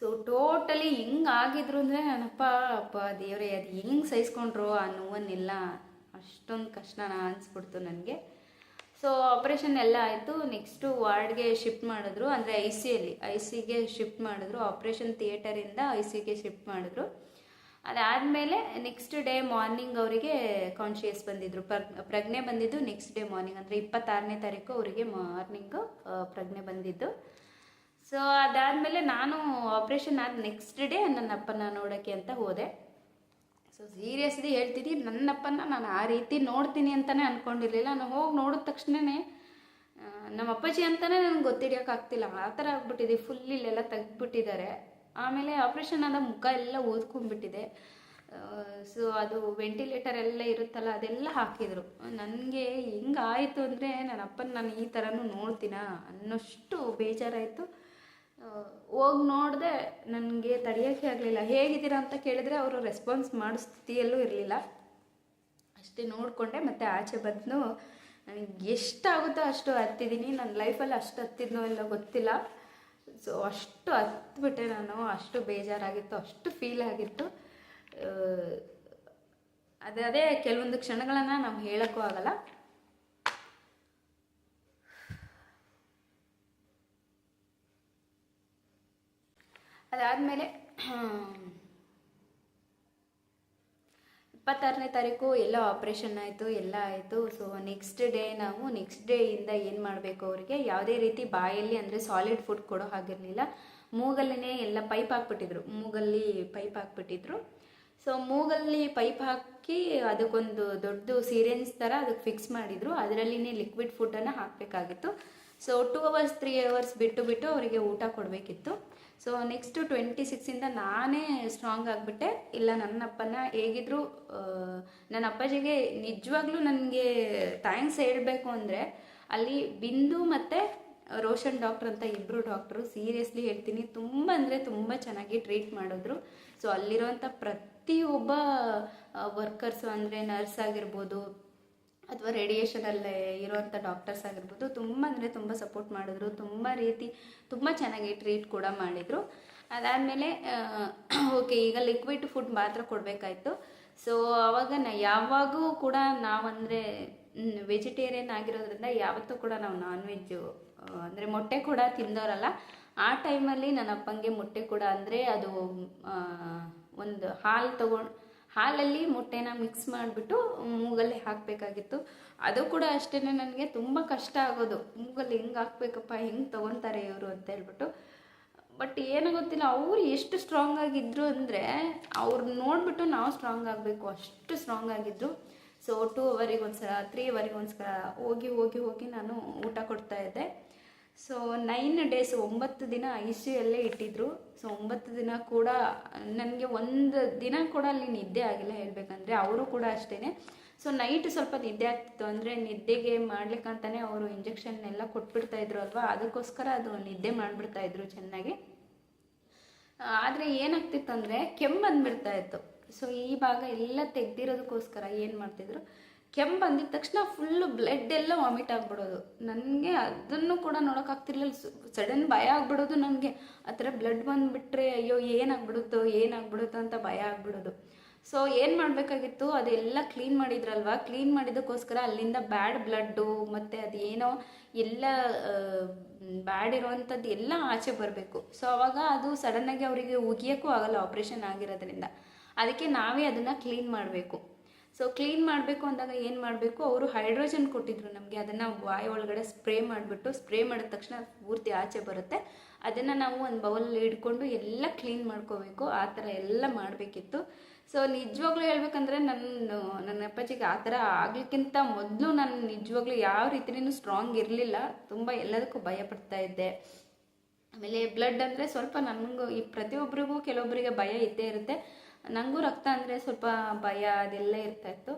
Speaker 1: ಸೊ ಟೋಟಲಿ ಹಿಂಗಾಗಿದ್ರು ಅಂದರೆ ನನ್ನಪ್ಪ ಅಪ್ಪ ದೇವರೇ ಅದು ಹೆಂಗೆ ಸಹಿಸ್ಕೊಂಡ್ರು ಆ ನೋವನ್ನೆಲ್ಲ, ಅಷ್ಟೊಂದು ಕಷ್ಟನ ಅನಿಸ್ಬಿಡ್ತು ನನಗೆ. ಸೊ ಆಪ್ರೇಷನ್ ಎಲ್ಲ ಆಯಿತು. ನೆಕ್ಸ್ಟು ವಾರ್ಡ್ಗೆ ಶಿಫ್ಟ್ ಮಾಡಿದ್ರು, ಅಂದರೆ ಐ ಸಿಗೆ ಶಿಫ್ಟ್ ಮಾಡಿದ್ರು. ಆಪ್ರೇಷನ್ ಥಿಯೇಟರಿಂದ ಐ ಸಿಗೆ ಶಿಫ್ಟ್ ಮಾಡಿದ್ರು. ಅದಾದಮೇಲೆ ನೆಕ್ಸ್ಟ್ ಡೇ ಮಾರ್ನಿಂಗ್ ಅವರಿಗೆ ಕಾನ್ಶಿಯಸ್ ಬಂದಿದ್ರು, ಪ್ರಜ್ಞೆ ಬಂದಿದ್ದು ನೆಕ್ಸ್ಟ್ ಡೇ ಮಾರ್ನಿಂಗ್, ಅಂದರೆ 26ನೇ ತಾರೀಕು ಅವರಿಗೆ ಮಾರ್ನಿಂಗು ಪ್ರಜ್ಞೆ ಬಂದಿದ್ದು. ಸೊ ಅದಾದಮೇಲೆ ನಾನು ಆಪ್ರೇಷನ್ ಆದ ನೆಕ್ಸ್ಟ್ ಡೇ ನನ್ನ ಅಪ್ಪನ ನೋಡೋಕ್ಕೆ ಅಂತ ಹೋದೆ. ಸೊ ಸೀರಿಯಸ್ಲಿ ಹೇಳ್ತೀನಿ, ನನ್ನಪ್ಪನ ನಾನು ಆ ರೀತಿ ನೋಡ್ತೀನಿ ಅಂತಲೇ ಅಂದ್ಕೊಂಡಿರಲಿಲ್ಲ. ನಾನು ಹೋಗಿ ನೋಡಿದ ತಕ್ಷಣವೇ ನಮ್ಮ ಅಪ್ಪಾಜಿ ಅಂತಲೇ ನನಗೆ ಗೊತ್ತಿಡಿಯೋಕ್ಕಾಗ್ತಿಲ್ಲ, ಆ ಥರ ಆಗ್ಬಿಟ್ಟಿದೆ. ಫುಲ್ ಇಲ್ಲೆಲ್ಲ ತೆಗ್ದುಬಿಟ್ಟಿದ್ದಾರೆ. ಆಮೇಲೆ ಆಪ್ರೇಷನ್ ಆದ ಮುಖ ಎಲ್ಲ ಊದ್ಕೊಂಡ್ಬಿಟ್ಟಿದೆ. ಸೊ ಅದು ವೆಂಟಿಲೇಟರ್ ಎಲ್ಲ ಇರುತ್ತಲ್ಲ ಅದೆಲ್ಲ ಹಾಕಿದರು. ನನಗೆ ಹೆಂಗಾಯಿತು ಅಂದರೆ ನನ್ನ ಅಪ್ಪನ ನಾನು ಈ ಥರನೂ ನೋಡ್ತೀನ ಅನ್ನೋಷ್ಟು ಬೇಜಾರಾಯಿತು. ಹೋಗಿ ನೋಡಿದೆ, ನನಗೆ ತಡೆಯೋಕ್ಕೆ ಆಗಲಿಲ್ಲ. ಹೇಗಿದ್ದೀರಾ ಅಂತ ಕೇಳಿದ್ರೆ ಅವರು ರೆಸ್ಪಾನ್ಸ್ ಮಾಡೋ ಸ್ಥಿತಿಯಲ್ಲೂ ಇರಲಿಲ್ಲ. ಅಷ್ಟೇ ನೋಡಿಕೊಂಡೆ ಮತ್ತು ಆಚೆ ಬಂದು ನನಗೆ ಎಷ್ಟಾಗುತ್ತೋ ಅಷ್ಟು ಹತ್ತಿದ್ದೀನಿ. ನನ್ನ ಲೈಫಲ್ಲಿ ಅಷ್ಟು ಹತ್ತಿದ್ನೋ ಇಲ್ಲ ಗೊತ್ತಿಲ್ಲ. ಸೊ ಅಷ್ಟು ಹತ್ಬಿಟ್ಟೆ ನಾನು, ಅಷ್ಟು ಬೇಜಾರಾಗಿತ್ತು, ಅಷ್ಟು ಫೀಲ್ ಆಗಿತ್ತು. ಅದೇ ಕೆಲವೊಂದು ಕ್ಷಣಗಳನ್ನು ನಾವು ಹೇಳೋಕ್ಕೂ ಆಗಲ್ಲ. ಅದಾದಮೇಲೆ 26ನೇ ತಾರೀಕು ಎಲ್ಲ ಆಪ್ರೇಷನ್ ಆಯಿತು, ಎಲ್ಲ ಆಯಿತು. ಸೊ ನೆಕ್ಸ್ಟ್ ಡೇಯಿಂದ ಏನು ಮಾಡಬೇಕು, ಅವರಿಗೆ ಯಾವುದೇ ರೀತಿ ಬಾಯಲ್ಲಿ ಅಂದರೆ ಸಾಲಿಡ್ ಫುಡ್ ಕೊಡೋ ಹಾಗಿರಲಿಲ್ಲ. ಮೂಗಲ್ಲೇ ಎಲ್ಲ ಪೈಪ್ ಹಾಕ್ಬಿಟ್ಟಿದ್ರು. ಸೊ ಮೂಗಲ್ಲಿ ಪೈಪ್ ಹಾಕಿ ಅದಕ್ಕೊಂದು ದೊಡ್ಡ ಸಿರೆಂಜ್ ಥರ ಅದಕ್ಕೆ ಫಿಕ್ಸ್ ಮಾಡಿದರು. ಅದರಲ್ಲಿನೇ ಲಿಕ್ವಿಡ್ ಫುಡ್ಡನ್ನು ಹಾಕಬೇಕಾಗಿತ್ತು. ಸೊ 2 hours 3 hours ಬಿಟ್ಟು ಅವರಿಗೆ ಊಟ ಕೊಡಬೇಕಿತ್ತು. ಸೊ ನೆಕ್ಸ್ಟು 26ಇಂದ ನಾನೇ ಸ್ಟ್ರಾಂಗ್ ಆಗಿಬಿಟ್ಟೆ. ಇಲ್ಲ, ನನ್ನಪ್ಪನ ಹೇಗಿದ್ರು ನನ್ನ ಅಪ್ಪಾಜಿಗೆ ನಿಜವಾಗ್ಲೂ ನನಗೆ ಥ್ಯಾಂಕ್ಸ್ ಹೇಳಬೇಕು ಅಂದರೆ, ಅಲ್ಲಿ ಬಿಂದು ಮತ್ತು ರೋಷನ್ ಡಾಕ್ಟ್ರ್ ಅಂತ ಇಬ್ಬರು ಡಾಕ್ಟ್ರು, ಸೀರಿಯಸ್ಲಿ ಹೇಳ್ತೀನಿ, ತುಂಬ ಅಂದರೆ ತುಂಬ ಚೆನ್ನಾಗಿ ಟ್ರೀಟ್ ಮಾಡಿದ್ರು. ಸೊ ಅಲ್ಲಿರುವಂಥ ಪ್ರತಿಯೊಬ್ಬ ವರ್ಕರ್ಸು, ಅಂದರೆ ನರ್ಸ್ ಆಗಿರ್ಬೋದು ಅಥವಾ ರೇಡಿಯೇಷನಲ್ಲೇ ಇರೋವಂಥ ಡಾಕ್ಟರ್ಸ್ ಆಗಿರ್ಬೋದು, ತುಂಬ ಅಂದರೆ ತುಂಬ ಸಪೋರ್ಟ್ ಮಾಡಿದ್ರು. ತುಂಬ ಚೆನ್ನಾಗಿ ಟ್ರೀಟ್ ಕೂಡ ಮಾಡಿದರು. ಅದಾದಮೇಲೆ ಓಕೆ, ಈಗ ಲಿಕ್ವಿಡ್ ಫುಡ್ ಮಾತ್ರ ಕೊಡಬೇಕಾಯ್ತು. ಸೊ ಆವಾಗ ಯಾವಾಗೂ ಕೂಡ ನಾವಂದರೆ ವೆಜಿಟೇರಿಯನ್ ಆಗಿರೋದ್ರಿಂದ ಯಾವತ್ತೂ ಕೂಡ ನಾವು ನಾನ್ ವೆಜ್ಜು ಅಂದರೆ ಮೊಟ್ಟೆ ಕೂಡ ತಿಂದವರಲ್ಲ. ಆ ಟೈಮಲ್ಲಿ ನನ್ನ ಅಪ್ಪಂಗೆ ಮೊಟ್ಟೆ ಕೂಡ ಅಂದರೆ ಅದು ಒಂದು ಹಾಲಲ್ಲಿ ಮೊಟ್ಟೆನ ಮಿಕ್ಸ್ ಮಾಡಿಬಿಟ್ಟು ಮೂಗಲ್ಲಿ ಹಾಕಬೇಕಾಗಿತ್ತು. ಅದು ಕೂಡ ಅಷ್ಟೇ ನನಗೆ ತುಂಬ ಕಷ್ಟ ಆಗೋದು, ಮೂಗಲ್ಲಿ ಹೆಂಗೆ ಹಾಕ್ಬೇಕಪ್ಪ, ಹೆಂಗೆ ತೊಗೊತಾರೆ ಇವರು ಅಂತ ಹೇಳ್ಬಿಟ್ಟು. ಬಟ್ ಏನೋ ಗೊತ್ತಿಲ್ಲ, ಅವರು ಎಷ್ಟು ಸ್ಟ್ರಾಂಗ್ ಆಗಿದ್ರು ಅಂದರೆ ಅವ್ರು ನೋಡಿಬಿಟ್ಟು ನಾವು ಸ್ಟ್ರಾಂಗ್ ಆಗಬೇಕು, ಅಷ್ಟು ಸ್ಟ್ರಾಂಗ್ ಆಗಿದ್ರು. ಸೊ 2 hours ಒಂದ್ಸಲ 3 hours ಒಂದ್ಸಲ ಹೋಗಿ ನಾನು ಊಟ ಕೊಡ್ತಾಯಿದ್ದೆ. ಸೊ 9 days 9 ದಿನ ICUಯಲ್ಲೇ ಇಟ್ಟಿದ್ರು. ಸೊ 9 ದಿನ ಕೂಡ ನನಗೆ ಒಂದು ದಿನ ಕೂಡ ಅಲ್ಲಿ ನಿದ್ದೆ ಆಗಿಲ್ಲ ಹೇಳಬೇಕಂದ್ರೆ. ಅವರು ಕೂಡ ಅಷ್ಟೇ. ಸೊ ನೈಟ್ ಸ್ವಲ್ಪ ನಿದ್ದೆ ಆಗ್ತಿತ್ತು, ಅಂದರೆ ನಿದ್ದೆಗೆ ಮಾಡ್ಲಿಕ್ಕಂತಲೇ ಅವರು ಇಂಜೆಕ್ಷನ್ ಎಲ್ಲ ಕೊಟ್ಬಿಡ್ತಾಯಿದ್ರು ಅಲ್ವಾ, ಅದಕ್ಕೋಸ್ಕರ ಅದು ನಿದ್ದೆ ಮಾಡಿಬಿಡ್ತಾಯಿದ್ರು ಚೆನ್ನಾಗಿ. ಆದರೆ ಏನಾಗ್ತಿತ್ತು ಅಂದರೆ ಕೆಮ್ಮು ಬಂದುಬಿಡ್ತಾಯಿತ್ತು. ಸೊ ಈ ಭಾಗ ಎಲ್ಲ ತೆಗ್ದಿರೋದಕ್ಕೋಸ್ಕರ ಏನು ಮಾಡ್ತಿದ್ರು, ಕೆಮ್ಮು ಬಂದಿದ ತಕ್ಷಣ ಫುಲ್ಲು ಬ್ಲಡ್ ಎಲ್ಲ ವಾಮಿಟ್ ಆಗಿಬಿಡೋದು. ನನಗೆ ಅದನ್ನು ಕೂಡ ನೋಡೋಕ್ಕಾಗ್ತಿರ್ಲಿಲ್ಲ. ಸಡನ್ ಭಯ ಆಗಿಬಿಡೋದು ನನಗೆ. ಆ ಥರ ಬ್ಲಡ್ ಬಂದುಬಿಟ್ರೆ ಅಯ್ಯೋ ಏನಾಗ್ಬಿಡುತ್ತೋ ಅಂತ ಭಯ ಆಗಿಬಿಡೋದು. ಸೊ ಏನು ಮಾಡಬೇಕಾಗಿತ್ತು, ಅದೆಲ್ಲ ಕ್ಲೀನ್ ಮಾಡಿದ್ರಲ್ವ, ಕ್ಲೀನ್ ಮಾಡಿದ್ದಕ್ಕೋಸ್ಕರ ಅಲ್ಲಿಂದ ಬ್ಯಾಡ್ ಬ್ಲಡ್ಡು ಮತ್ತು ಅದೇನೋ ಎಲ್ಲ ಬ್ಯಾಡ್ ಇರೋವಂಥದ್ದು ಎಲ್ಲ ಆಚೆ ಬರಬೇಕು. ಸೊ ಆವಾಗ ಅದು ಸಡನ್ನಾಗಿ ಅವರಿಗೆ ಉಗಿಯೋಕ್ಕೂ ಆಗಲ್ಲ ಆಪ್ರೇಷನ್ ಆಗಿರೋದ್ರಿಂದ. ಅದಕ್ಕೆ ನಾವೇ ಅದನ್ನು ಕ್ಲೀನ್ ಮಾಡಬೇಕು. ಸೊ ಕ್ಲೀನ್ ಮಾಡಬೇಕು ಅಂದಾಗ ಏನು ಮಾಡಬೇಕು, ಅವರು ಹೈಡ್ರೋಜನ್ ಕೊಟ್ಟಿದ್ರು ನಮಗೆ. ಅದನ್ನು ಬಾಯಿ ಒಳಗಡೆ ಸ್ಪ್ರೇ ಮಾಡಿದ ತಕ್ಷಣ ಪೂರ್ತಿ ಆಚೆ ಬರುತ್ತೆ. ಅದನ್ನು ನಾವು ಒಂದು ಬೌಲಲ್ಲಿ ಇಟ್ಕೊಂಡು ಎಲ್ಲ ಕ್ಲೀನ್ ಮಾಡ್ಕೋಬೇಕು. ಆ ಥರ ಎಲ್ಲ ಮಾಡಬೇಕಿತ್ತು. ಸೊ ನಿಜವಾಗ್ಲೂ ಹೇಳ್ಬೇಕಂದ್ರೆ ನನ್ನ ಅಪ್ಪಾಜಿಗೆ ಆ ಥರ ಆಗಲಿಕ್ಕಿಂತ ಮೊದಲು ನಾನು ನಿಜವಾಗ್ಲೂ ಯಾವ ರೀತಿಯೂ ಸ್ಟ್ರಾಂಗ್ ಇರಲಿಲ್ಲ. ತುಂಬ ಎಲ್ಲದಕ್ಕೂ ಭಯಪಡ್ತಾ ಇದ್ದೆ. ಆಮೇಲೆ ಬ್ಲಡ್ ಅಂದರೆ ಸ್ವಲ್ಪ ನನಗೂ ಈ ಪ್ರತಿಯೊಬ್ಬರಿಗೂ ಕೆಲವೊಬ್ಬರಿಗೆ ಭಯ ಇದ್ದೇ ಇರುತ್ತೆ. ನನಗೂ ರಕ್ತ ಅಂದರೆ ಸ್ವಲ್ಪ ಭಯ ಅದೆಲ್ಲ ಇರ್ತಾಯಿತ್ತು.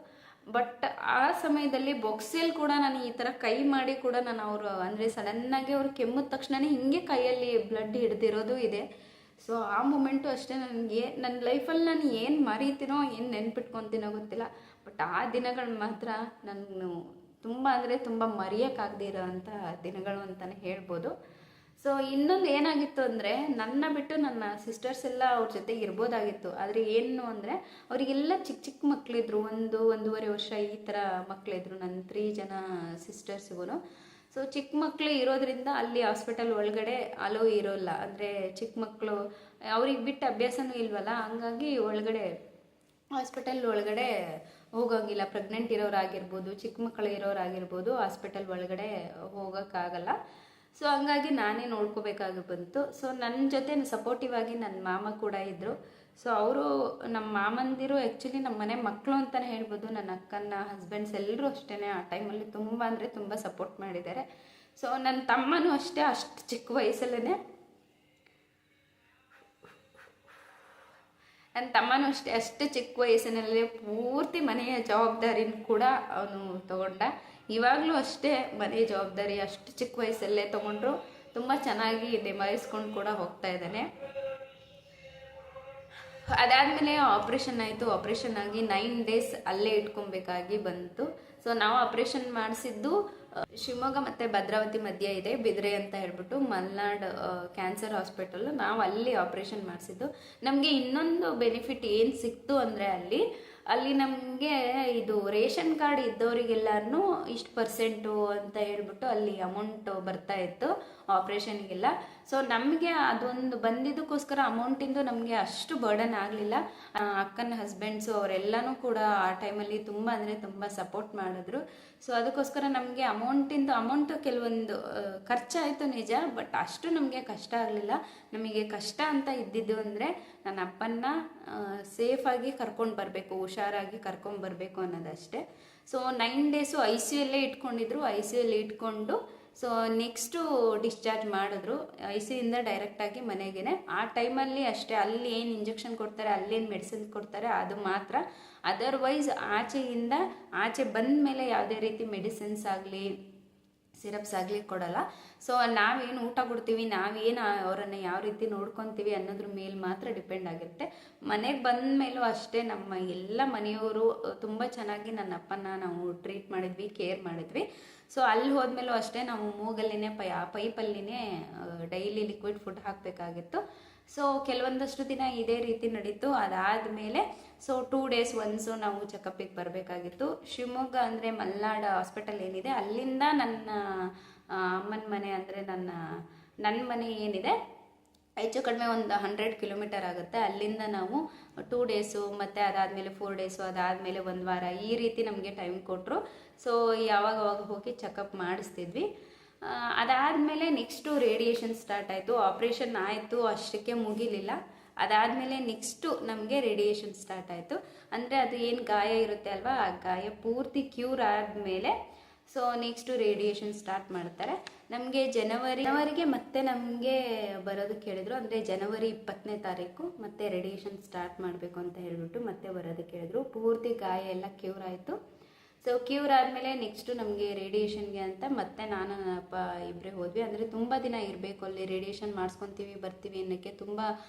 Speaker 1: ಬಟ್ ಆ ಸಮಯದಲ್ಲಿ ಬೊಕ್ಸೆಯಲ್ಲಿ ಕೂಡ ನಾನು ಈ ಥರ ಕೈ ಮಾಡಿ ಕೂಡ ನಾನು ಅವರು ಅಂದರೆ ಸಡನ್ನಾಗಿ ಅವ್ರು ಕೆಮ್ಮಿದ ತಕ್ಷಣವೇ ಹಿಂಗೆ ಕೈಯಲ್ಲಿ ಬ್ಲಡ್ ಹಿಡ್ದಿರೋದು ಇದೆ. ಸೊ ಆ ಮೂಮೆಂಟು ಅಷ್ಟೇ ನನಗೆ ನನ್ನ ಲೈಫಲ್ಲಿ ನಾನು ಏನು ಮರೀತೀನೋ ಏನು ನೆನ್ಪಿಟ್ಕೊತೀನೋ ಗೊತ್ತಿಲ್ಲ. ಬಟ್ ಆ ದಿನಗಳು ಮಾತ್ರ ನಾನು ತುಂಬ ಅಂದರೆ ತುಂಬ ಮರೆಯೋಕ್ಕಾಗದೇ ಇರೋವಂಥ ದಿನಗಳು ಅಂತಲೇ ಹೇಳ್ಬೋದು. ಸೊ ಇನ್ನೊಂದು ಏನಾಗಿತ್ತು ಅಂದರೆ ನನ್ನ ಬಿಟ್ಟು ನನ್ನ ಸಿಸ್ಟರ್ಸ್ ಎಲ್ಲ ಅವ್ರ ಜೊತೆಗೆ ಇರ್ಬೋದಾಗಿತ್ತು. ಆದರೆ ಏನು ಅಂದರೆ ಅವರಿಗೆಲ್ಲ ಚಿಕ್ಕ ಚಿಕ್ಕ ಮಕ್ಕಳಿದ್ರು, 1-1.5 ವರ್ಷ ಈ ಥರ ಮಕ್ಕಳಿದ್ರು ನನ್ನ 3 ಜನ ಸಿಸ್ಟರ್ಸ್ಗೂ. ಸೊ ಚಿಕ್ಕ ಮಕ್ಕಳು ಇರೋದ್ರಿಂದ ಅಲ್ಲಿ ಹಾಸ್ಪಿಟಲ್ ಒಳಗಡೆ ಅಲೋ ಇರೋಲ್ಲ. ಅಂದರೆ ಚಿಕ್ಕ ಮಕ್ಕಳು ಅವ್ರಿಗೆ ಬಿಟ್ಟು ಅಭ್ಯಾಸನೂ ಇಲ್ವಲ್ಲ, ಹಂಗಾಗಿ ಒಳಗಡೆ ಹಾಸ್ಪಿಟಲ್ ಒಳಗಡೆ ಹೋಗೋಂಗಿಲ್ಲ. ಪ್ರೆಗ್ನೆಂಟ್ ಇರೋರಾಗಿರ್ಬೋದು, ಚಿಕ್ಕ ಮಕ್ಕಳು ಇರೋರಾಗಿರ್ಬೋದು, ಹಾಸ್ಪಿಟಲ್ ಒಳಗಡೆ ಹೋಗೋಕ್ಕಾಗಲ್ಲ. ಸೊ ಹಂಗಾಗಿ ನಾನೇ ನೋಡ್ಕೋಬೇಕಾಗಿ ಬಂತು. ಸೊ ನನ್ನ ಜೊತೆ ಸಪೋರ್ಟಿವ್ ಆಗಿ ನನ್ನ ಮಾಮ ಕೂಡ ಇದ್ದರು. ಸೊ ಅವರು ನಮ್ಮ ಮಾಮಂದಿರು ಆ್ಯಕ್ಚುಲಿ ನಮ್ಮ ಮನೆ ಮಕ್ಕಳು ಅಂತಲೇ ಹೇಳ್ಬೋದು. ನನ್ನ ಅಕ್ಕನ ಹಸ್ಬೆಂಡ್ಸ್ ಎಲ್ಲರೂ ಅಷ್ಟೇ ಆ ಟೈಮಲ್ಲಿ ತುಂಬ ಅಂದರೆ ತುಂಬ ಸಪೋರ್ಟ್ ಮಾಡಿದ್ದಾರೆ. ಸೊ ನನ್ನ ತಮ್ಮನೂ ಅಷ್ಟೇ, ಅಷ್ಟು ಚಿಕ್ಕ ವಯಸ್ಸಲ್ಲೇ ನನ್ನ ತಮ್ಮನೂ ಅಷ್ಟು ಚಿಕ್ಕ ವಯಸ್ಸಿನಲ್ಲೇ ಪೂರ್ತಿ ಮನೆಯ ಜವಾಬ್ದಾರಿನ ಕೂಡ ಅವನು ತಗೊಂಡ. ಇವಾಗಲೂ ಅಷ್ಟೇ ಮನೆ ಜವಾಬ್ದಾರಿ ಅಷ್ಟು ಚಿಕ್ಕ ವಯಸ್ಸಲ್ಲೇ ತೊಗೊಂಡ್ರು. ತುಂಬ ಚೆನ್ನಾಗಿ ನಿಭಾಯಿಸ್ಕೊಂಡು ಕೂಡ ಹೋಗ್ತಾ ಇದ್ದಾನೆ. ಅದಾದಮೇಲೆ ಆಪ್ರೇಷನ್ ಆಯಿತು. ಆಪ್ರೇಷನ್ ಆಗಿ 9 ಡೇಸ್ ಅಲ್ಲೇ ಇಟ್ಕೊಬೇಕಾಗಿ ಬಂತು. ಸೊ ನಾವು ಆಪ್ರೇಷನ್ ಮಾಡಿಸಿದ್ದು ಶಿವಮೊಗ್ಗ ಮತ್ತು ಭದ್ರಾವತಿ ಮಧ್ಯೆ ಇದೆ, ಬಿದ್ರೆ ಅಂತ ಹೇಳ್ಬಿಟ್ಟು ಮಲ್ನಾಡ್ ಕ್ಯಾನ್ಸರ್ ಹಾಸ್ಪಿಟಲ್. ನಾವು ಅಲ್ಲಿ ಆಪ್ರೇಷನ್ ಮಾಡಿಸಿದ್ದು. ನಮಗೆ ಇನ್ನೊಂದು ಬೆನಿಫಿಟ್ ಏನು ಸಿಕ್ತು ಅಂದರೆ ಅಲ್ಲಿ ನಮಗೆ ಇದು ರೇಷನ್ ಕಾರ್ಡ್ ಇದ್ದವರಿಗೆಲ್ಲರೂ ಇಷ್ಟು ಪರ್ಸೆಂಟು ಅಂತ ಹೇಳ್ಬಿಟ್ಟು ಅಲ್ಲಿ ಅಮೌಂಟು ಬರ್ತಾ ಇತ್ತು ಆಪ್ರೇಷನ್ಗೆಲ್ಲ. ಸೊ ನಮಗೆ ಅದೊಂದು ಬಂದಿದ್ದಕ್ಕೋಸ್ಕರ ಅಮೌಂಟಿಂದು ನಮಗೆ ಅಷ್ಟು ಬರ್ಡನ್ ಆಗಲಿಲ್ಲ. ಅಕ್ಕನ ಹಸ್ಬೆಂಡ್ಸು ಅವರೆಲ್ಲನೂ ಕೂಡ ಆ ಟೈಮಲ್ಲಿ ತುಂಬ ಅಂದರೆ ತುಂಬ ಸಪೋರ್ಟ್ ಮಾಡಿದ್ರು. ಸೊ ಅದಕ್ಕೋಸ್ಕರ ನಮಗೆ ಅಮೌಂಟು ಕೆಲವೊಂದು ಖರ್ಚಾಯಿತು ನಿಜ, ಬಟ್ ಅಷ್ಟು ನಮಗೆ ಕಷ್ಟ ಆಗಲಿಲ್ಲ. ನಮಗೆ ಕಷ್ಟ ಅಂತ ಇದ್ದಿದ್ದು ಅಂದರೆ ನನ್ನ ಅಪ್ಪನ್ನ ಸೇಫಾಗಿ ಕರ್ಕೊಂಡು ಬರಬೇಕು, ಹುಷಾರಾಗಿ ಕರ್ಕೊಂಡು ಬರಬೇಕು ಅನ್ನೋದಷ್ಟೇ. ಸೊ 9 ಡೇಸು ICU ಯಲ್ಲೇ ಇಟ್ಕೊಂಡಿದ್ರು. ICU ಯಲ್ಲಿ ಇಟ್ಕೊಂಡು ಸೊ ನೆಕ್ಸ್ಟು ಡಿಸ್ಚಾರ್ಜ್ ಮಾಡಿದ್ರು. ICU ಇಂದ ಡೈರೆಕ್ಟಾಗಿ ಮನೆಗೇ. ಆ ಟೈಮಲ್ಲಿ ಅಷ್ಟೇ, ಅಲ್ಲಿ ಏನು ಇಂಜೆಕ್ಷನ್ ಕೊಡ್ತಾರೆ, ಅಲ್ಲೇನು ಮೆಡಿಸಿನ್ ಕೊಡ್ತಾರೆ ಅದು ಮಾತ್ರ. ಅದರ್ವೈಸ್ ಆಚೆ ಬಂದ ಮೇಲೆ ಯಾವುದೇ ರೀತಿ ಮೆಡಿಸಿನ್ಸ್ ಆಗಲಿ ಸಿರಪ್ಸ್ ಆಗಲಿ ಕೊಡಲ್ಲ. ಸೊ ನಾವೇನು ಊಟ ಕೊಡ್ತೀವಿ, ನಾವೇನು ಅವರನ್ನು ಯಾವ ರೀತಿ ನೋಡ್ಕೊತೀವಿ ಅನ್ನೋದ್ರ ಮೇಲೆ ಮಾತ್ರ ಡಿಪೆಂಡ್ ಆಗಿರುತ್ತೆ. ಮನೆಗೆ ಬಂದ ಮೇಲೂ ಅಷ್ಟೇ ನಮ್ಮ ಎಲ್ಲ ಮನೆಯವರು ತುಂಬ ಚೆನ್ನಾಗಿ ನನ್ನ ಅಪ್ಪನ ನಾವು ಟ್ರೀಟ್ ಮಾಡಿದ್ವಿ, ಕೇರ್ ಮಾಡಿದ್ವಿ. ಸೊ ಅಲ್ಲಿ ಹೋದ್ಮೇಲೂ ಅಷ್ಟೇ ನಾವು ಮೂಗಲ್ಲಿನೇ ಪೈಪಲ್ಲಿನೇ ಡೈಲಿ ಲಿಕ್ವಿಡ್ ಫುಡ್ ಹಾಕಬೇಕಾಗಿತ್ತು. ಸೊ ಕೆಲವೊಂದಷ್ಟು ದಿನ ಇದೇ ರೀತಿ ನಡೀತು. ಅದಾದಮೇಲೆ ಸೊ 2 ಡೇಸ್ ಒನ್ಸು ನಾವು ಚೆಕಪ್ಪಿಗೆ ಬರಬೇಕಾಗಿತ್ತು. ಶಿವಮೊಗ್ಗ ಅಂದರೆ ಮಲ್ನಾಡ್ ಹಾಸ್ಪಿಟಲ್ ಏನಿದೆ ಅಲ್ಲಿಂದ ನನ್ನ ಅಮ್ಮನ ಮನೆ ಅಂದರೆ ನನ್ನ ಮನೆ ಏನಿದೆ ಹೆಚ್ಚು ಕಡಿಮೆ ಒಂದು 100 ಕಿಲೋಮೀಟರ್ ಆಗುತ್ತೆ. ಅಲ್ಲಿಂದ ನಾವು 2 ಡೇಸು ಮತ್ತು ಅದಾದಮೇಲೆ 4 ಡೇಸು, ಅದಾದಮೇಲೆ 1 ವಾರ ಈ ರೀತಿ ನಮಗೆ ಟೈಮ್ ಕೊಟ್ಟರು. ಸೊ ಯಾವಾಗ ಹೋಗಿ ಚೆಕಪ್ ಮಾಡಿಸ್ತಿದ್ವಿ. ಅದಾದಮೇಲೆ ನೆಕ್ಸ್ಟು ರೇಡಿಯೇಷನ್ ಸ್ಟಾರ್ಟ್ ಆಯಿತು. ಆಪ್ರೇಷನ್ ಆಯಿತು, ಅಷ್ಟಕ್ಕೆ ಮುಗಿಲಿಲ್ಲ. ಅದಾದಮೇಲೆ ನೆಕ್ಸ್ಟು ನಮಗೆ ರೇಡಿಯೇಷನ್ ಸ್ಟಾರ್ಟ್ ಆಯಿತು. ಅಂದರೆ ಅದು ಏನು ಗಾಯ ಇರುತ್ತೆ ಅಲ್ವಾ, ಆ ಗಾಯ ಪೂರ್ತಿ ಕ್ಯೂರ್ ಆದಮೇಲೆ ಸೊ ನೆಕ್ಸ್ಟು ರೇಡಿಯೇಷನ್ ಸ್ಟಾರ್ಟ್ ಮಾಡ್ತಾರೆ. ನಮಗೆ ಜನವರಿಗೆ ಮತ್ತೆ ನಮಗೆ ಬರೋದಕ್ಕೆ ಹೇಳಿದರು. ಅಂದರೆ ಜನವರಿ 20ನೇ ತಾರೀಕು ಮತ್ತೆ ರೇಡಿಯೇಷನ್ ಸ್ಟಾರ್ಟ್ ಮಾಡಬೇಕು ಅಂತ ಹೇಳಿಬಿಟ್ಟು ಮತ್ತೆ ಬರೋದಕ್ಕೆ ಹೇಳಿದ್ರು. ಪೂರ್ತಿ ಗಾಯ ಎಲ್ಲ ಕ್ಯೂರ್ ಆಯಿತು. ಸೊ ಕ್ಯೂರ್ ಆದಮೇಲೆ ನೆಕ್ಸ್ಟು ನಮಗೆ ರೇಡಿಯೇಷನ್ಗೆ ಅಂತ ಮತ್ತೆ ನಾನು ನನ್ನ ಅಪ್ಪ ಇಬ್ಬರೇ ಹೋದ್ವಿ. ಅಂದರೆ ತುಂಬ ದಿನ ಇರಬೇಕು ಅಲ್ಲಿ, ರೇಡಿಯೇಷನ್ ಮಾಡಿಸ್ಕೊತೀವಿ ಬರ್ತೀವಿ ಅನ್ನೋಕ್ಕೆ ತುಂಬ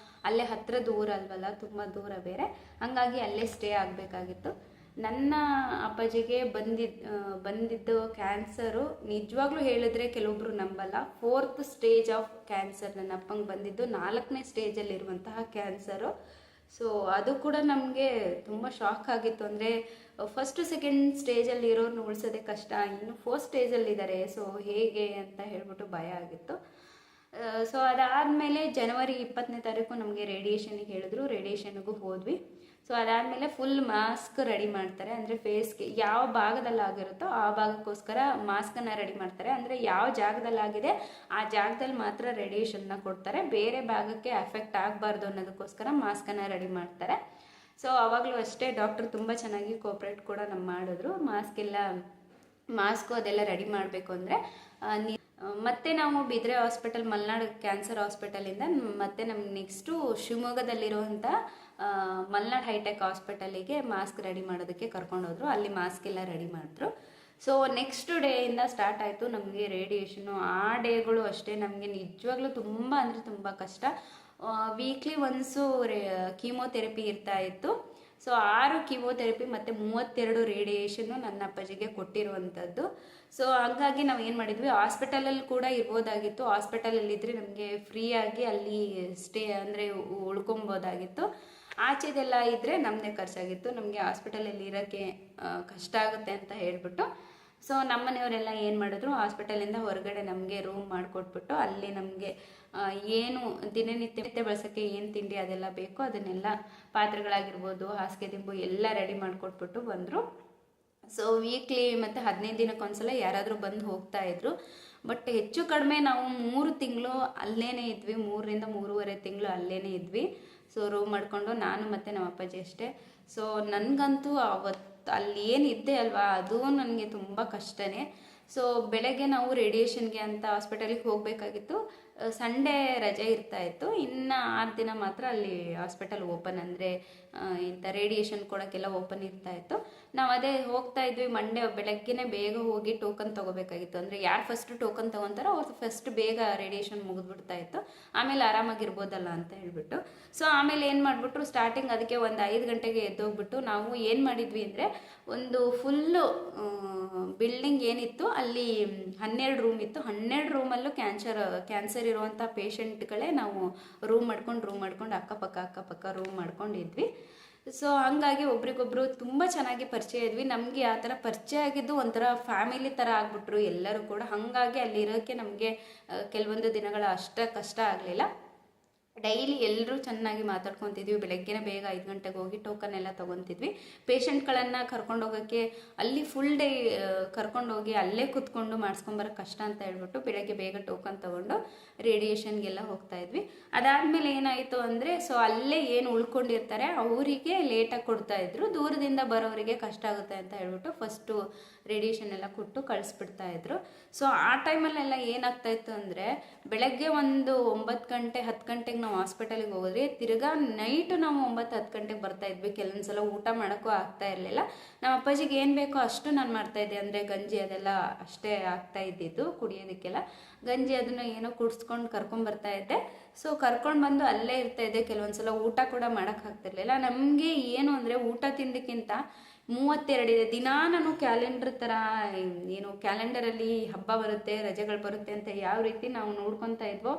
Speaker 1: ಅಲ್ಲೇ ಹತ್ತಿರ ದೂರ ಅಲ್ವಲ್ಲ, ತುಂಬ ದೂರ ಬೇರೆ, ಹಂಗಾಗಿ ಅಲ್ಲೇ ಸ್ಟೇ ಆಗಬೇಕಾಗಿತ್ತು. ನನ್ನ ಅಪ್ಪಾಜಿಗೆ ಬಂದಿದ್ದು ಕ್ಯಾನ್ಸರು ನಿಜವಾಗ್ಲೂ ಹೇಳಿದ್ರೆ ಕೆಲವೊಬ್ರು ನಂಬಲ್ಲ. 4th ಸ್ಟೇಜ್ ಆಫ್ ಕ್ಯಾನ್ಸರ್ ನನ್ನ ಅಪ್ಪಂಗೆ ಬಂದಿದ್ದು, 4ನೇ ಸ್ಟೇಜಲ್ಲಿರುವಂತಹ ಕ್ಯಾನ್ಸರು. ಸೊ ಅದು ಕೂಡ ನಮಗೆ ತುಂಬ ಶಾಕ್ ಆಗಿತ್ತು. ಅಂದರೆ ಫಸ್ಟ್ ಸೆಕೆಂಡ್ ಸ್ಟೇಜಲ್ಲಿ ಇರೋರನ್ನ ಉಳಿಸೋದೇ ಕಷ್ಟ, ಇನ್ನು 4th ಸ್ಟೇಜಲ್ಲಿದ್ದಾರೆ, ಸೊ ಹೇಗೆ ಅಂತ ಹೇಳ್ಬಿಟ್ಟು ಭಯ ಆಗಿತ್ತು. ಸೊ ಅದಾದಮೇಲೆ ಜನವರಿ 20ನೇ ತಾರೀಕು ನಮಗೆ ರೇಡಿಯೇಷನ್ಗೆ ಹೇಳಿದ್ರು. ರೇಡಿಯೇಷನ್ಗೂ ಹೋದ್ವಿ. ಸೊ ಅದಾದಮೇಲೆ ಫುಲ್ ಮಾಸ್ಕ್ ರೆಡಿ ಮಾಡ್ತಾರೆ. ಅಂದರೆ ಫೇಸ್ಗೆ ಯಾವ ಭಾಗದಲ್ಲಿ ಆಗಿರುತ್ತೋ ಆ ಭಾಗಕ್ಕೋಸ್ಕರ ಮಾಸ್ಕನ್ನು ರೆಡಿ ಮಾಡ್ತಾರೆ. ಅಂದರೆ ಯಾವ ಜಾಗದಲ್ಲಾಗಿದೆ ಆ ಜಾಗದಲ್ಲಿ ಮಾತ್ರ ರೇಡಿಯೇಷನ್ನ ಕೊಡ್ತಾರೆ, ಬೇರೆ ಭಾಗಕ್ಕೆ ಎಫೆಕ್ಟ್ ಆಗಬಾರ್ದು ಅನ್ನೋದಕ್ಕೋಸ್ಕರ ಮಾಸ್ಕನ್ನು ರೆಡಿ ಮಾಡ್ತಾರೆ. ಸೊ ಆವಾಗಲೂ ಅಷ್ಟೇ ಡಾಕ್ಟ್ರು ತುಂಬ ಚೆನ್ನಾಗಿ ಕೋಪ್ರೇಟ್ ಕೂಡ ಮಾಡಿದ್ರು. ಮಾಸ್ಕು ಅದೆಲ್ಲ ರೆಡಿ ಮಾಡಬೇಕು ಅಂದರೆ ಮತ್ತೆ ನಾವು ಬಿದ್ರೆ ಹಾಸ್ಪಿಟಲ್, ಮಲ್ನಾಡ್ ಕ್ಯಾನ್ಸರ್ ಹಾಸ್ಪಿಟಲಿಂದ ಮತ್ತೆ ನಮ್ಗೆ ನೆಕ್ಸ್ಟು ಶಿವಮೊಗ್ಗದಲ್ಲಿರುವಂಥ ಮಲ್ನಾಡ್ ಹೈಟೆಕ್ ಹಾಸ್ಪಿಟಲಿಗೆ ಮಾಸ್ಕ್ ರೆಡಿ ಮಾಡೋದಕ್ಕೆ ಕರ್ಕೊಂಡೋದ್ರು. ಅಲ್ಲಿ ಮಾಸ್ಕ್ ಎಲ್ಲ ರೆಡಿ ಮಾಡಿದ್ರು. ಸೊ ನೆಕ್ಸ್ಟ್ ಡೇಯಿಂದ ಸ್ಟಾರ್ಟ್ ಆಯಿತು ನಮಗೆ ರೇಡಿಯೇಷನು. ಆ ಡೇಗಳು ಅಷ್ಟೇ ನಮಗೆ ನಿಜವಾಗ್ಲೂ ತುಂಬ ಅಂದರೆ ತುಂಬ ಕಷ್ಟ. ವೀಕ್ಲಿ ಒನ್ಸು ಕೀಮೋಥೆರಪಿ ಇರ್ತಾ ಇತ್ತು. ಸೊ 6 ಕಿಮೋಥೆರಪಿ ಮತ್ತು 32 ರೇಡಿಯೇಷನ್ನು ನನ್ನ ಅಪ್ಪಾಜಿಗೆ ಕೊಟ್ಟಿರುವಂಥದ್ದು. ಸೊ ಹಾಗಾಗಿ ನಾವು ಏನು ಮಾಡಿದ್ವಿ, ಹಾಸ್ಪಿಟಲಲ್ಲಿ ಕೂಡ ಇರ್ಬೋದಾಗಿತ್ತು. ಹಾಸ್ಪಿಟಲಲ್ಲಿದ್ದರೆ ನಮಗೆ ಫ್ರೀಯಾಗಿ ಅಲ್ಲಿ ಸ್ಟೇ ಅಂದರೆ ಉಳ್ಕೊಬೋದಾಗಿತ್ತು. ಆಚೆದೆಲ್ಲ ಇದ್ದರೆ ನಮ್ಮದೇ ಖರ್ಚಾಗಿತ್ತು. ನಮಗೆ ಹಾಸ್ಪಿಟಲಲ್ಲಿ ಇರೋಕ್ಕೆ ಕಷ್ಟ ಆಗುತ್ತೆ ಅಂತ ಹೇಳ್ಬಿಟ್ಟು ಸೊ ನಮ್ಮನೆಯವರೆಲ್ಲ ಏನು ಮಾಡಿದ್ರು, ಹಾಸ್ಪಿಟಲಿಂದ ಹೊರಗಡೆ ನಮಗೆ ರೂಮ್ ಮಾಡಿಕೊಟ್ಬಿಟ್ಟು ಅಲ್ಲಿ ನಮಗೆ ಏನು ದಿನನಿತ್ಯ ಬಳಸೋಕ್ಕೆ ಏನು ತಿಂಡಿ ಅದೆಲ್ಲ ಬೇಕೋ ಅದನ್ನೆಲ್ಲ ಪಾತ್ರೆಗಳಾಗಿರ್ಬೋದು, ಹಾಸಿಗೆ ದಿಂಬು ಎಲ್ಲ ರೆಡಿ ಮಾಡಿಕೊಟ್ಬಿಟ್ಟು ಬಂದರು. ಸೊ ವೀಕ್ಲಿ ಮತ್ತು 15 ದಿನಕ್ಕೊಂದ್ಸಲ ಯಾರಾದರೂ ಬಂದು ಹೋಗ್ತಾ ಇದ್ರು. ಬಟ್ ಹೆಚ್ಚು ಕಡಿಮೆ ನಾವು 3 ತಿಂಗಳು ಅಲ್ಲೇ ಇದ್ವಿ, 3ರಿಂದ 3.5 ತಿಂಗಳು ಅಲ್ಲೇ ಇದ್ವಿ. ಸೊ ರೂಮ್ ಮಾಡಿಕೊಂಡು ನಾನು ಮತ್ತು ನಮ್ಮ ಅಪ್ಪಾಜಿ ಅಷ್ಟೇ. ಸೊ ನನಗಂತೂ ಅವತ್ತು ಅಲ್ಲಿ ಏನಿದ್ದೆ ಅಲ್ವಾ, ಅದು ನನಗೆ ತುಂಬ ಕಷ್ಟನೇ. ಸೊ ಬೆಳಗ್ಗೆ ನಾವು ರೇಡಿಯೇಷನ್ಗೆ ಅಂತ ಹಾಸ್ಪಿಟಲಿಗೆ ಹೋಗಬೇಕಾಗಿತ್ತು. ಸಂಡೇ ರಜೆ ಇರ್ತಾಯಿತ್ತು. ಇನ್ನು 6 ದಿನ ಮಾತ್ರ ಅಲ್ಲಿ ಹಾಸ್ಪಿಟಲ್ ಓಪನ್, ಅಂದರೆ ಇಂಥ ರೇಡಿಯೇಷನ್ ಕೊಡೋಕ್ಕೆಲ್ಲ ಓಪನ್ ಇರ್ತಾಯಿತ್ತು. ನಾವು ಅದೇ ಹೋಗ್ತಾ ಇದ್ವಿ. ಮಂಡೇ ಬೆಳಗ್ಗೆನೇ ಬೇಗ ಹೋಗಿ ಟೋಕನ್ ತೊಗೋಬೇಕಾಗಿತ್ತು. ಅಂದರೆ ಯಾರು ಫಸ್ಟ್ ಟೋಕನ್ ತೊಗೊತಾರೋ ಅವ್ರು ಫಸ್ಟ್ ಬೇಗ ರೇಡಿಯೇಷನ್ ಮುಗಿದ್ಬಿಡ್ತಾಯಿತ್ತು, ಆಮೇಲೆ ಆರಾಮಾಗಿರ್ಬೋದಲ್ಲ ಅಂತ ಹೇಳ್ಬಿಟ್ಟು. ಸೊ ಆಮೇಲೆ ಏನು ಮಾಡಿಬಿಟ್ರು, ಸ್ಟಾರ್ಟಿಂಗ್ ಅದಕ್ಕೆ ಒಂದು 5 ಗಂಟೆಗೆ ಎದ್ದೋಗ್ಬಿಟ್ಟು ನಾವು ಏನು ಮಾಡಿದ್ವಿ ಅಂದರೆ, ಒಂದು ಫುಲ್ಲು ಬಿಲ್ಡಿಂಗ್ ಏನಿತ್ತು ಅಲ್ಲಿ 12 ರೂಮ್ ಇತ್ತು. 12 ರೂಮಲ್ಲೂ ಕ್ಯಾನ್ಸರ್ ಇರುವಂಥ ಪೇಷಂಟ್ಗಳೇ ನಾವು ರೂಮ್ ಮಾಡ್ಕೊಂಡು ಅಕ್ಕಪಕ್ಕ ರೂಮ್ ಮಾಡ್ಕೊಂಡಿದ್ವಿ. ಸೊ ಹಾಗಾಗಿ ಒಬ್ರಿಗೊಬ್ರು ತುಂಬ ಚೆನ್ನಾಗಿ ಪರಿಚಯ ಇದ್ವಿ. ನಮಗೆ ಆ ಥರ ಪರಿಚಯ ಆಗಿದ್ದು ಒಂಥರ ಫ್ಯಾಮಿಲಿ ಥರ ಆಗಿಬಿಟ್ರು ಎಲ್ಲರೂ ಕೂಡ. ಹಾಗಾಗಿ ಅಲ್ಲಿರೋಕ್ಕೆ ನಮಗೆ ಕೆಲವೊಂದು ದಿನಗಳ ಕಷ್ಟ ಆಗಲಿಲ್ಲ. ಡೈಲಿ ಎಲ್ಲರೂ ಚೆನ್ನಾಗಿ ಮಾತಾಡ್ಕೊತಿದ್ವಿ. ಬೆಳಗ್ಗೆನೇ ಬೇಗ 5 ಗಂಟೆಗೆ ಹೋಗಿ ಟೋಕನ್ ಎಲ್ಲ ತೊಗೊತಿದ್ವಿ. ಪೇಷಂಟ್ಗಳನ್ನು ಕರ್ಕೊಂಡೋಗೋಕ್ಕೆ ಅಲ್ಲಿ ಫುಲ್ ಡೇ ಕರ್ಕೊಂಡೋಗಿ ಅಲ್ಲೇ ಕೂತ್ಕೊಂಡು ಮಾಡಿಸ್ಕೊಂಬರೋ ಕಷ್ಟ ಅಂತ ಹೇಳ್ಬಿಟ್ಟು ಬೆಳಗ್ಗೆ ಬೇಗ ಟೋಕನ್ ತೊಗೊಂಡು ರೇಡಿಯೇಷನ್ಗೆಲ್ಲ ಹೋಗ್ತಾಯಿದ್ವಿ. ಅದಾದಮೇಲೆ ಏನಾಯಿತು ಅಂದರೆ, ಸೊ ಅಲ್ಲೇ ಏನು ಉಳ್ಕೊಂಡಿರ್ತಾರೆ ಅವರಿಗೆ ಲೇಟಾಗಿ ಕೊಡ್ತಾಯಿದ್ರು. ದೂರದಿಂದ ಬರೋರಿಗೆ ಕಷ್ಟ ಆಗುತ್ತೆ ಅಂತ ಹೇಳ್ಬಿಟ್ಟು ಫಸ್ಟು ರೇಡಿಯೇಷನ್ ಎಲ್ಲ ಕೊಟ್ಟು ಕಳಿಸ್ಬಿಡ್ತಾಯಿದ್ರು. ಸೊ ಆ ಟೈಮಲ್ಲೆಲ್ಲ ಏನಾಗ್ತಾಯಿತ್ತು ಅಂದರೆ, ಬೆಳಗ್ಗೆ ಒಂದು 9 ಗಂಟೆ 10 ಗಂಟೆಗೆ ನಾವು ಹಾಸ್ಪಿಟಲಿಗೆ ಹೋಗೋದ್ರಿ, ತಿರ್ಗಾ ನೈಟು ನಾವು 9-10 ಗಂಟೆಗೆ ಬರ್ತಾಯಿದ್ವಿ. ಕೆಲವೊಂದ್ಸಲ ಊಟ ಮಾಡೋಕ್ಕೂ ಆಗ್ತಾ ಇರಲಿಲ್ಲ. ನಮ್ಮ ಅಪ್ಪಾಜಿಗೆ ಏನು ಬೇಕೋ ಅಷ್ಟು ನಾನು ಮಾಡ್ತಾಯಿದ್ದೆ. ಅಂದರೆ ಗಂಜಿ ಅದೆಲ್ಲ ಅಷ್ಟೇ ಆಗ್ತಾ ಇದ್ದಿದ್ದು, ಕುಡಿಯೋದಕ್ಕೆಲ್ಲ ಗಂಜಿ ಅದನ್ನು ಏನೋ ಕುಡಿಸ್ಕೊಂಡು ಕರ್ಕೊಂಬರ್ತಾ ಇದ್ದೆ. ಸೊ ಕರ್ಕೊಂಡು ಬಂದು ಅಲ್ಲೇ ಇರ್ತಾಯಿದ್ದೆ. ಕೆಲವೊಂದ್ಸಲ ಊಟ ಕೂಡ ಮಾಡೋಕ್ಕಾಗ್ತಿರ್ಲಿಲ್ಲ. ನಮಗೆ ಏನು ಅಂದರೆ, ಊಟ ತಿಂದಕ್ಕಿಂತ 32 ದಿನ ನಾನು ಕ್ಯಾಲೆಂಡರ್ ಥರ, ಏನು ಕ್ಯಾಲೆಂಡರಲ್ಲಿ ಹಬ್ಬ ಬರುತ್ತೆ, ರಜೆಗಳು ಬರುತ್ತೆ ಅಂತ ಯಾವ ರೀತಿ ನಾವು ನೋಡ್ಕೊತಾ ಇದ್ವೋ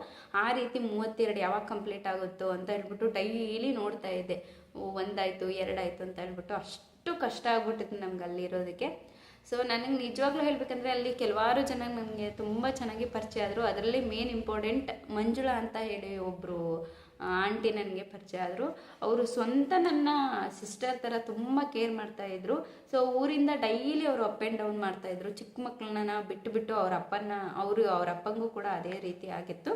Speaker 1: ಆ ರೀತಿ 32 ಯಾವಾಗ ಕಂಪ್ಲೀಟ್ ಆಗುತ್ತೋ ಅಂತ ಹೇಳ್ಬಿಟ್ಟು ಡೈಲಿ ನೋಡ್ತಾ ಇದ್ದೆ. 1 ಆಯಿತು 2 ಆಯಿತು ಅಂತ ಹೇಳ್ಬಿಟ್ಟು ಅಷ್ಟು ಕಷ್ಟ ಆಗ್ಬಿಟ್ಟಿತ್ತು ನಮ್ಗೆ ಅಲ್ಲಿರೋದಕ್ಕೆ. ಸೊ ನನಗೆ ನಿಜವಾಗ್ಲೂ ಹೇಳಬೇಕಂದ್ರೆ ಅಲ್ಲಿ ಕೆಲವಾರು ಜನ ನನಗೆ ತುಂಬ ಚೆನ್ನಾಗಿ ಪರಿಚಯ ಆದರು. ಅದರಲ್ಲಿ ಮೇನ್ ಇಂಪಾರ್ಟೆಂಟ್ ಮಂಜುಳಾ ಅಂತ ಹೇಳಿ ಒಬ್ಬರು ಆಂಟಿ ನನಗೆ ಪರಿಚಯ ಆದರು. ಅವರು ಸ್ವಂತ ನನ್ನ ಸಿಸ್ಟರ್ ಥರ ತುಂಬ ಕೇರ್ ಮಾಡ್ತಾಯಿದ್ರು. ಸೊ ಊರಿಂದ ಡೈಲಿ ಅವರು ಅಪ್ ಆ್ಯಂಡ್ ಡೌನ್ ಮಾಡ್ತಾಯಿದ್ರು. ಚಿಕ್ಕ ಮಕ್ಕಳನ್ನ ಬಿಟ್ಟು ಅವ್ರ ಅಪ್ಪಂಗೂ ಕೂಡ ಅದೇ ರೀತಿ ಆಗಿತ್ತು.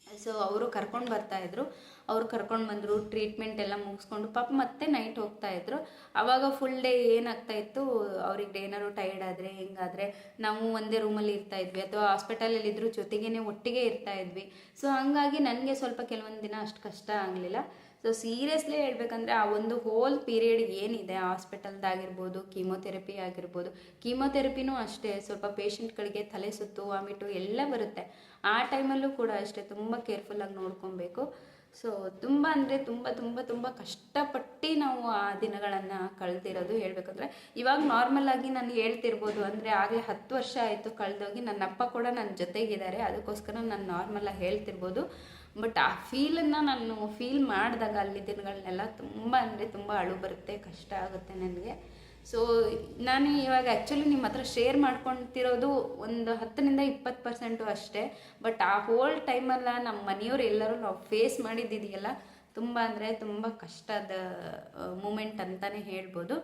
Speaker 1: ಸೊ ಅವರು ಕರ್ಕೊಂಡು ಬರ್ತಾಯಿದ್ರು. ಅವ್ರು ಕರ್ಕೊಂಡು ಬಂದರು, ಟ್ರೀಟ್ಮೆಂಟ್ ಎಲ್ಲ ಮುಗಿಸ್ಕೊಂಡು ಪಾಪ ಮತ್ತೆ ನೈಟ್ ಹೋಗ್ತಾಯಿದ್ರು. ಆವಾಗ ಫುಲ್ ಡೇ ಏನಾಗ್ತಾಯಿತ್ತು, ಅವ್ರಿಗೆ ಏನಾದ್ರು ಟೈರ್ಡ್ ಆದರೆ ಹೆಂಗಾದರೆ ನಾವು ಒಂದೇ ರೂಮಲ್ಲಿ ಇರ್ತಾಯಿದ್ವಿ, ಅಥವಾ ಹಾಸ್ಪಿಟಲಲ್ಲಿ ಇದ್ರೂ ಜೊತೆಗೇ ಒಟ್ಟಿಗೆ ಇರ್ತಾಯಿದ್ವಿ. ಸೊ ಹಾಗಾಗಿ ನನಗೆ ಸ್ವಲ್ಪ ಕೆಲವೊಂದು ದಿನ ಅಷ್ಟು ಕಷ್ಟ ಆಗಲಿಲ್ಲ. ಸೊ ಸೀರಿಯಸ್ಲಿ ಹೇಳ್ಬೇಕಂದ್ರೆ ಆ ಒಂದು ಹೋಲ್ ಪೀರಿಯಡ್ ಏನಿದೆ ಹಾಸ್ಪಿಟಲ್ದಾಗಿರ್ಬೋದು, ಕೀಮೋಥೆರಪಿ ಆಗಿರ್ಬೋದು, ಕೀಮೋಥೆರಪಿನೂ ಅಷ್ಟೇ ಸ್ವಲ್ಪ ಪೇಷಂಟ್ಗಳಿಗೆ ತಲೆ ಸುತ್ತು, ವಾಮಿಟು ಎಲ್ಲ ಬರುತ್ತೆ. ಆ ಟೈಮಲ್ಲೂ ಕೂಡ ಅಷ್ಟೇ ತುಂಬ ಕೇರ್ಫುಲ್ಲಾಗಿ ನೋಡ್ಕೊಬೇಕು. ಸೊ ತುಂಬ ಅಂದರೆ ತುಂಬ ಕಷ್ಟಪಟ್ಟು ನಾವು ಆ ದಿನಗಳನ್ನು ಕಳೆದಿರೋದು. ಹೇಳ್ಬೇಕಂದ್ರೆ ಇವಾಗ ನಾರ್ಮಲಾಗಿ ನಾನು ಹೇಳ್ತಿರ್ಬೋದು, ಅಂದರೆ ಆಗಲೇ 10 ವರ್ಷ ಆಯಿತು ಕಳೆದೋಗಿ. ನನ್ನ ಅಪ್ಪ ಕೂಡ ನನ್ನ ಜೊತೆಗಿದ್ದಾರೆ, ಅದಕ್ಕೋಸ್ಕರ ನಾನು ನಾರ್ಮಲಾಗಿ ಹೇಳ್ತಿರ್ಬೋದು. ಬಟ್ ಆ ಫೀಲನ್ನು ನಾನು ಫೀಲ್ ಮಾಡಿದಾಗ ಅಲ್ಲಿ ದಿನಗಳನ್ನೆಲ್ಲ ತುಂಬ ಅಂದರೆ ತುಂಬ ಅಳು ಬರುತ್ತೆ, ಕಷ್ಟ ಆಗುತ್ತೆ ನನಗೆ. ಸೊ ನಾನು ಇವಾಗ ಆ್ಯಕ್ಚುಲಿ ನಿಮ್ಮ ಹತ್ರ ಶೇರ್ ಮಾಡ್ಕೊತಿರೋದು ಒಂದು 10-20% ಅಷ್ಟೇ. ಬಟ್ ಆ ಹೋಲ್ ಟೈಮಲ್ಲ ನಮ್ಮ ಮನೆಯವರು ಎಲ್ಲರೂ ನಾವು ಫೇಸ್ ಮಾಡಿದ್ದಿದೆಯಲ್ಲ, ತುಂಬ ಅಂದರೆ ತುಂಬ ಕಷ್ಟದ ಮೂಮೆಂಟ್ ಅಂತಲೇ ಹೇಳ್ಬೋದು.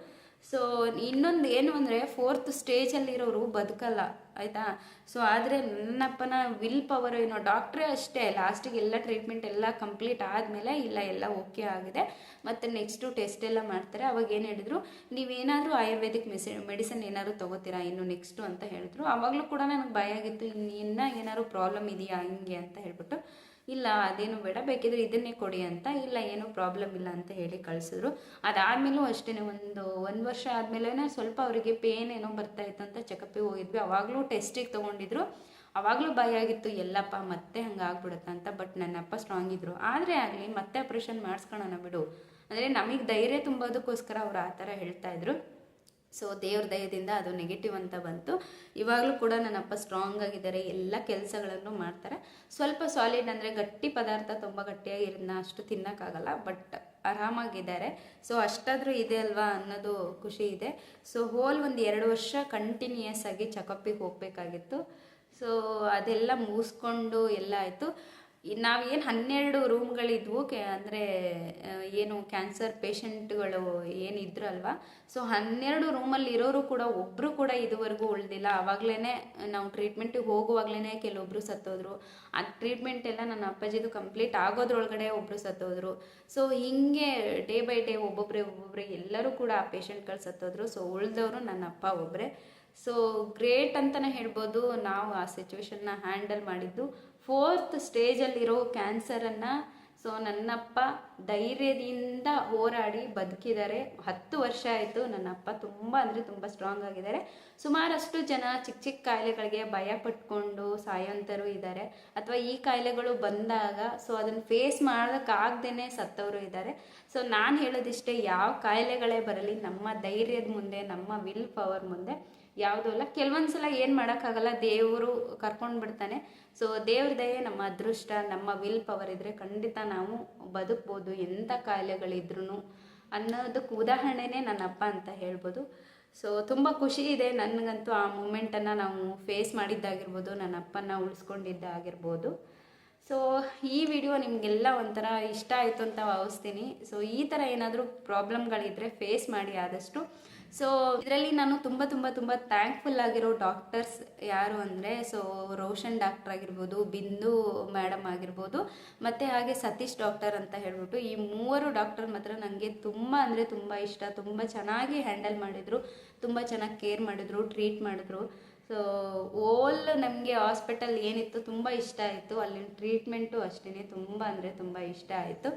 Speaker 1: ಸೊ ಇನ್ನೊಂದು ಏನು ಅಂದರೆ, 4th ಸ್ಟೇಜಲ್ಲಿರೋರು ಬದುಕಲ್ಲ, ಆಯಿತಾ. ಸೊ ಆದರೆ ನನ್ನಪ್ಪನ ವಿಲ್ ಪವರ್ ಏನೋ, ಡಾಕ್ಟ್ರೇ ಅಷ್ಟೇ ಲಾಸ್ಟಿಗೆ ಎಲ್ಲ ಟ್ರೀಟ್ಮೆಂಟ್ ಎಲ್ಲ ಕಂಪ್ಲೀಟ್ ಆದಮೇಲೆ ಇಲ್ಲ ಎಲ್ಲ ಓಕೆ ಆಗಿದೆ ಮತ್ತು ನೆಕ್ಸ್ಟು ಟೆಸ್ಟ್ ಎಲ್ಲ ಮಾಡ್ತಾರೆ. ಅವಾಗ ಏನು ಹೇಳಿದ್ರು, ನೀವೇನಾದರೂ ಆಯುರ್ವೇದಿಕ್ ಮೆಡಿಸಿನ್ ಏನಾದರೂ ತೊಗೋತೀರಾ ಇನ್ನು ನೆಕ್ಸ್ಟು ಅಂತ ಹೇಳಿದ್ರು. ಆವಾಗಲೂ ಕೂಡ ನನಗೆ ಭಯ ಆಗಿತ್ತು, ಇನ್ನೂ ಏನಾದ್ರು ಪ್ರಾಬ್ಲಮ್ ಇದೆಯಾ ಹಿಂಗೆ ಅಂತ ಹೇಳ್ಬಿಟ್ಟು. ಇಲ್ಲ ಅದೇನು ಬೇಡ, ಬೇಕಿದ್ರೆ ಇದನ್ನೇ ಕೊಡಿ ಅಂತ. ಇಲ್ಲ ಏನೂ ಪ್ರಾಬ್ಲಮ್ ಇಲ್ಲ ಅಂತ ಹೇಳಿ ಕಳಿಸಿದ್ರು. ಅದಾದಮೇಲೂ ಅಷ್ಟೇ ಒಂದು ವರ್ಷ ಆದಮೇಲೆ ಸ್ವಲ್ಪ ಅವರಿಗೆ ಪೇನ್ ಏನೋ ಬರ್ತಾಯಿತ್ತು ಅಂತ ಚೆಕಪ್ಪಿಗೆ ಹೋಗಿದ್ವಿ. ಅವಾಗಲೂ ಟೆಸ್ಟಿಗೆ ತೊಗೊಂಡಿದ್ರು. ಆವಾಗಲೂ ಭಯ ಆಗಿತ್ತು ಎಲ್ಲಪ್ಪ ಮತ್ತೆ ಹಂಗೆ ಆಗ್ಬಿಡುತ್ತೆ ಅಂತ. ಬಟ್ ನನ್ನಪ್ಪ ಸ್ಟ್ರಾಂಗ್ ಇದ್ದರು. ಆದರೆ ಆಗಲಿ ಮತ್ತೆ ಆಪ್ರೇಷನ್ ಮಾಡಿಸ್ಕೊಳ್ಳೋಣ ಬಿಡು, ಅಂದರೆ ನಮಗೆ ಧೈರ್ಯ ತುಂಬೋದಕ್ಕೋಸ್ಕರ ಅವ್ರು ಆ ಥರ ಹೇಳ್ತಾಯಿದ್ರು. ಸೊ ದೇವ್ರ ದಯದಿಂದ ಅದು ನೆಗೆಟಿವ್ ಅಂತ ಬಂತು. ಇವಾಗಲೂ ಕೂಡ ನನ್ನಪ್ಪ ಸ್ಟ್ರಾಂಗ್ ಆಗಿದ್ದಾರೆ, ಎಲ್ಲ ಕೆಲಸಗಳನ್ನು ಮಾಡ್ತಾರೆ. ಸ್ವಲ್ಪ ಸಾಲಿಡ್ ಅಂದರೆ ಗಟ್ಟಿ ಪದಾರ್ಥ ತುಂಬ ಗಟ್ಟಿಯಾಗಿರೋದನ್ನ ಅಷ್ಟು ತಿನ್ನೋಕ್ಕಾಗಲ್ಲ, ಬಟ್ ಆರಾಮಾಗಿದ್ದಾರೆ. ಸೊ ಅಷ್ಟಾದರೂ ಇದೆ ಅಲ್ವಾ ಅನ್ನೋದು ಖುಷಿ ಇದೆ. ಸೊ ಹೋಲ್ ಒಂದು 2 ವರ್ಷ ಕಂಟಿನ್ಯೂಯಸ್ ಆಗಿ ಚೆಕಪ್ಪಿಗೆ ಹೋಗಬೇಕಾಗಿತ್ತು. ಸೊ ಅದೆಲ್ಲ ಮುಗಿಸ್ಕೊಂಡು ಎಲ್ಲ ಆಯಿತು. ನಾವೇನು 12 ರೂಮ್ಗಳಿದ್ವು, ಅಂದರೆ ಏನು ಕ್ಯಾನ್ಸರ್ ಪೇಷಂಟ್ಗಳು ಏನಿದ್ರಲ್ವ, ಸೊ 12 ರೂಮಲ್ಲಿ ಇರೋರು ಕೂಡ ಒಬ್ಬರು ಕೂಡ ಇದುವರೆಗೂ ಉಳಿದಿಲ್ಲ. ಆವಾಗಲೇ ನಾವು ಟ್ರೀಟ್ಮೆಂಟಿಗೆ ಹೋಗುವಾಗಲೇ ಕೆಲವೊಬ್ಬರು ಸತ್ತೋದ್ರು. ಆ ಟ್ರೀಟ್ಮೆಂಟ್ ಎಲ್ಲ ನನ್ನ ಅಪ್ಪಾಜಿದು ಕಂಪ್ಲೀಟ್ ಆಗೋದ್ರೊಳಗಡೆ ಒಬ್ಬರು ಸತ್ತೋದ್ರು. ಸೊ ಹಿಂಗೆ ಡೇ ಬೈ ಡೇ ಒಬ್ಬೊಬ್ಬರೇ ಎಲ್ಲರೂ ಕೂಡ ಆ ಪೇಷಂಟ್ಗಳು ಸತ್ತೋದ್ರು. ಸೊ ಉಳಿದವರು ನನ್ನ ಅಪ್ಪ ಒಬ್ಬರೇ. ಸೊ ಗ್ರೇಟ್ ಅಂತಲೇ ಹೇಳ್ಬೋದು ನಾವು ಆ ಸಿಚುವೇಶನ್ನ ಹ್ಯಾಂಡಲ್ ಮಾಡಿದ್ದು. 4th ಸ್ಟೇಜಲ್ಲಿರೋ ಕ್ಯಾನ್ಸರನ್ನು ಸೊ ನನ್ನಪ್ಪ ಧೈರ್ಯದಿಂದ ಹೋರಾಡಿ ಬದುಕಿದ್ದಾರೆ. 10 ವರ್ಷ ಆಯಿತು. ನನ್ನಪ್ಪ ತುಂಬ ಅಂದರೆ ತುಂಬ ಸ್ಟ್ರಾಂಗ್ ಆಗಿದ್ದಾರೆ. ಸುಮಾರಷ್ಟು ಜನ ಚಿಕ್ಕ ಚಿಕ್ಕ ಕಾಯಿಲೆಗಳಿಗೆ ಭಯ ಪಟ್ಕೊಂಡು ಸಾಯೋಂಥರು ಇದ್ದಾರೆ, ಅಥವಾ ಈ ಕಾಯಿಲೆಗಳು ಬಂದಾಗ ಸೊ ಅದನ್ನು ಫೇಸ್ ಮಾಡೋಕ್ಕಾಗ್ದೇ ಸತ್ತವರು ಇದ್ದಾರೆ. ಸೊ ನಾನು ಹೇಳೋದಿಷ್ಟೇ, ಯಾವ ಕಾಯಿಲೆಗಳೇ ಬರಲಿ, ನಮ್ಮ ಧೈರ್ಯದ ಮುಂದೆ, ನಮ್ಮ ವಿಲ್ ಪವರ್ ಮುಂದೆ ಯಾವುದೂ ಅಲ್ಲ. ಕೆಲವೊಂದು ಸಲ ಏನು ಮಾಡೋಕ್ಕಾಗಲ್ಲ, ದೇವರು ಕರ್ಕೊಂಡು ಬಿಡ್ತಾನೆ. ಸೊ ದೇವ್ರ ದಯೆ ನಮ್ಮ ಅದೃಷ್ಟ, ನಮ್ಮ ವಿಲ್ ಪವರ್ ಇದ್ದರೆ ಖಂಡಿತ ನಾವು ಬದುಕ್ಬೋದು, ಎಂಥ ಕಾಯಿಲೆಗಳಿದ್ರೂ ಅನ್ನೋದಕ್ಕೆ ಉದಾಹರಣೆನೇ ನನ್ನಪ್ಪ ಅಂತ ಹೇಳ್ಬೋದು. ಸೊ ತುಂಬ ಖುಷಿ ಇದೆ ನನಗಂತೂ ಆ ಮೂಮೆಂಟನ್ನು ನಾವು ಫೇಸ್ ಮಾಡಿದ್ದಾಗಿರ್ಬೋದು, ನನ್ನ ಅಪ್ಪನ ಉಳಿಸ್ಕೊಂಡಿದ್ದಾಗಿರ್ಬೋದು. ಸೊ ಈ ವಿಡಿಯೋ ನಿಮಗೆಲ್ಲ ಒಂಥರ ಇಷ್ಟ ಆಯಿತು ಅಂತ ಭಾವಿಸ್ತೀನಿ. ಸೊ ಈ ಥರ ಏನಾದರೂ ಪ್ರಾಬ್ಲಮ್ಗಳಿದ್ದರೆ ಫೇಸ್ ಮಾಡಿ ಆದಷ್ಟು. ಸೊ ಇದರಲ್ಲಿ ನಾನು ತುಂಬ ತುಂಬ ತುಂಬ ಥ್ಯಾಂಕ್ಫುಲ್ ಆಗಿರೋ ಡಾಕ್ಟರ್ಸ್ ಯಾರು ಅಂದರೆ, ಸೊ ರೋಷನ್ ಡಾಕ್ಟರ್ ಆಗಿರ್ಬೋದು, ಬಿಂದು ಮೇಡಮ್ ಆಗಿರ್ಬೋದು, ಮತ್ತು ಹಾಗೆ ಸತೀಶ್ ಡಾಕ್ಟರ್ ಅಂತ ಹೇಳ್ಬಿಟ್ಟು ಈ 3 ಡಾಕ್ಟರ್ ಮಾತ್ರ ನನಗೆ ತುಂಬ ಅಂದರೆ ತುಂಬ ಇಷ್ಟ. ತುಂಬ ಚೆನ್ನಾಗಿ ಹ್ಯಾಂಡಲ್ ಮಾಡಿದರು, ತುಂಬ ಚೆನ್ನಾಗಿ ಕೇರ್ ಮಾಡಿದ್ರು, ಟ್ರೀಟ್ ಮಾಡಿದ್ರು. ಸೊ ಓಲ್ ನಮಗೆ ಹಾಸ್ಪಿಟಲ್ ಏನಿತ್ತು ತುಂಬ ಇಷ್ಟ ಆಯಿತು. ಅಲ್ಲಿನ ಟ್ರೀಟ್ಮೆಂಟು ಅಷ್ಟೇ ತುಂಬ ಅಂದರೆ ತುಂಬ ಇಷ್ಟ ಆಯಿತು.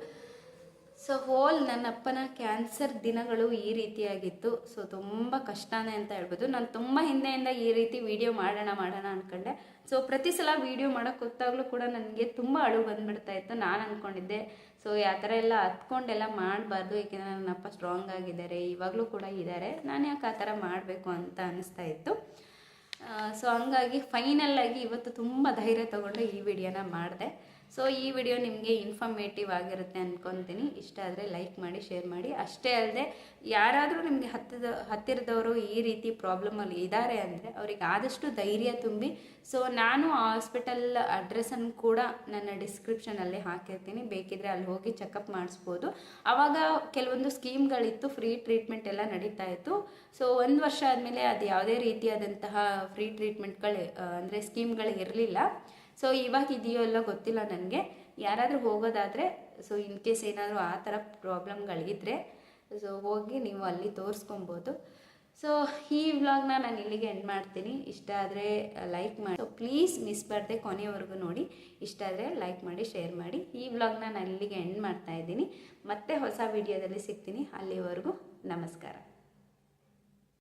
Speaker 1: ಸೊ ಹೋಲ್ ನನ್ನ ಅಪ್ಪನ ಕ್ಯಾನ್ಸರ್ ದಿನಗಳು ಈ ರೀತಿಯಾಗಿತ್ತು. ಸೊ ತುಂಬ ಕಷ್ಟನೇ ಅಂತ ಹೇಳ್ಬೋದು. ನಾನು ತುಂಬ ಹಿಂದೆಯಿಂದ ಈ ರೀತಿ ವಿಡಿಯೋ ಮಾಡೋಣ ಅಂದ್ಕೊಂಡೆ. ಸೊ ಪ್ರತಿ ಸಲ ವೀಡಿಯೋ ಮಾಡೋಕ್ಕೆ ಗೊತ್ತಾಗಲೂ ಕೂಡ ನನಗೆ ತುಂಬ ಅಳು ಬಂದುಬಿಡ್ತಾ ಇತ್ತು. ನಾನು ಅಂದ್ಕೊಂಡಿದ್ದೆ ಸೊ ಆ ಥರ ಎಲ್ಲ ಹತ್ಕೊಂಡೆಲ್ಲ ಮಾಡಬಾರ್ದು, ಏಕೆಂದರೆ ನನ್ನ ಅಪ್ಪ ಸ್ಟ್ರಾಂಗ್ ಆಗಿದ್ದಾರೆ, ಇವಾಗಲೂ ಕೂಡ ಇದ್ದಾರೆ, ನಾನು ಯಾಕೆ ಆ ಥರ ಮಾಡಬೇಕು ಅಂತ ಅನ್ನಿಸ್ತಾ ಇತ್ತು. ಸೊ ಹಂಗಾಗಿ ಫೈನಲ್ಲಾಗಿ ಇವತ್ತು ತುಂಬ ಧೈರ್ಯ ತೊಗೊಂಡು ಈ ವಿಡಿಯೋನ ಮಾಡಿದೆ. ಸೊ ಈ ವಿಡಿಯೋ ನಿಮಗೆ ಇನ್ಫಾರ್ಮೇಟಿವ್ ಆಗಿರುತ್ತೆ ಅಂದ್ಕೊತೀನಿ. ಇಷ್ಟ ಆದರೆ ಲೈಕ್ ಮಾಡಿ, ಶೇರ್ ಮಾಡಿ. ಅಷ್ಟೇ ಅಲ್ಲದೆ ಯಾರಾದರೂ ನಿಮಗೆ ಹತ್ತಿರದವರು ಈ ರೀತಿ ಪ್ರಾಬ್ಲಮಲ್ಲಿ ಇದ್ದಾರೆ ಅಂದರೆ ಅವರಿಗೆ ಆದಷ್ಟು ಧೈರ್ಯ ತುಂಬಿ. ಸೊ ನಾನು ಆ ಹಾಸ್ಪಿಟಲ್ ಅಡ್ರೆಸ್ಸನ್ನು ಕೂಡ ನನ್ನ ಡಿಸ್ಕ್ರಿಪ್ಷನಲ್ಲಿ ಹಾಕಿರ್ತೀನಿ, ಬೇಕಿದ್ದರೆ ಅಲ್ಲಿ ಹೋಗಿ ಚೆಕಪ್ ಮಾಡಿಸ್ಬೋದು. ಆವಾಗ ಕೆಲವೊಂದು ಸ್ಕೀಮ್ಗಳಿತ್ತು, ಫ್ರೀ ಟ್ರೀಟ್ಮೆಂಟ್ ಎಲ್ಲ ನಡೀತಾ ಇತ್ತು. ಸೊ 1 ವರ್ಷ ಆದಮೇಲೆ ಅದು ಯಾವುದೇ ರೀತಿಯಾದಂತಹ ಫ್ರೀ ಟ್ರೀಟ್ಮೆಂಟ್ಗಳು ಅಂದರೆ ಸ್ಕೀಮ್ಗಳು ಇರಲಿಲ್ಲ. ಸೊ ಇವಾಗ ಇದೆಯೋ ಎಲ್ಲ ಗೊತ್ತಿಲ್ಲ ನನಗೆ. ಯಾರಾದರೂ ಹೋಗೋದಾದರೆ ಸೊ ಇನ್ ಕೇಸ್ ಏನಾದರೂ ಆ ಥರ ಪ್ರಾಬ್ಲಮ್ಗಳಿದ್ದರೆ ಸೊ ಹೋಗಿ ನೀವು ಅಲ್ಲಿ ತೋರಿಸ್ಕೊಬೋದು. ಸೊ ಈ ವ್ಲಾಗ್ನ ನಾನು ಇಲ್ಲಿಗೆ ಎಂಡ್ ಮಾಡ್ತೀನಿ. ಇಷ್ಟ ಆದರೆ ಲೈಕ್ ಮಾಡಿ. ಸೊ ಪ್ಲೀಸ್ ಮಿಸ್ ಮಾಡದೆ ಕೊನೆಯವರೆಗೂ ನೋಡಿ. ಇಷ್ಟ ಆದರೆ ಲೈಕ್ ಮಾಡಿ, ಶೇರ್ ಮಾಡಿ. ಈ ವ್ಲಾಗ್ನ ನಾನು ಇಲ್ಲಿಗೆ ಎಂಡ್ ಮಾಡ್ತಾಯಿದ್ದೀನಿ. ಮತ್ತೆ ಹೊಸ ವಿಡಿಯೋದಲ್ಲಿ ಸಿಗ್ತೀನಿ. ಅಲ್ಲಿವರೆಗೂ ನಮಸ್ಕಾರ.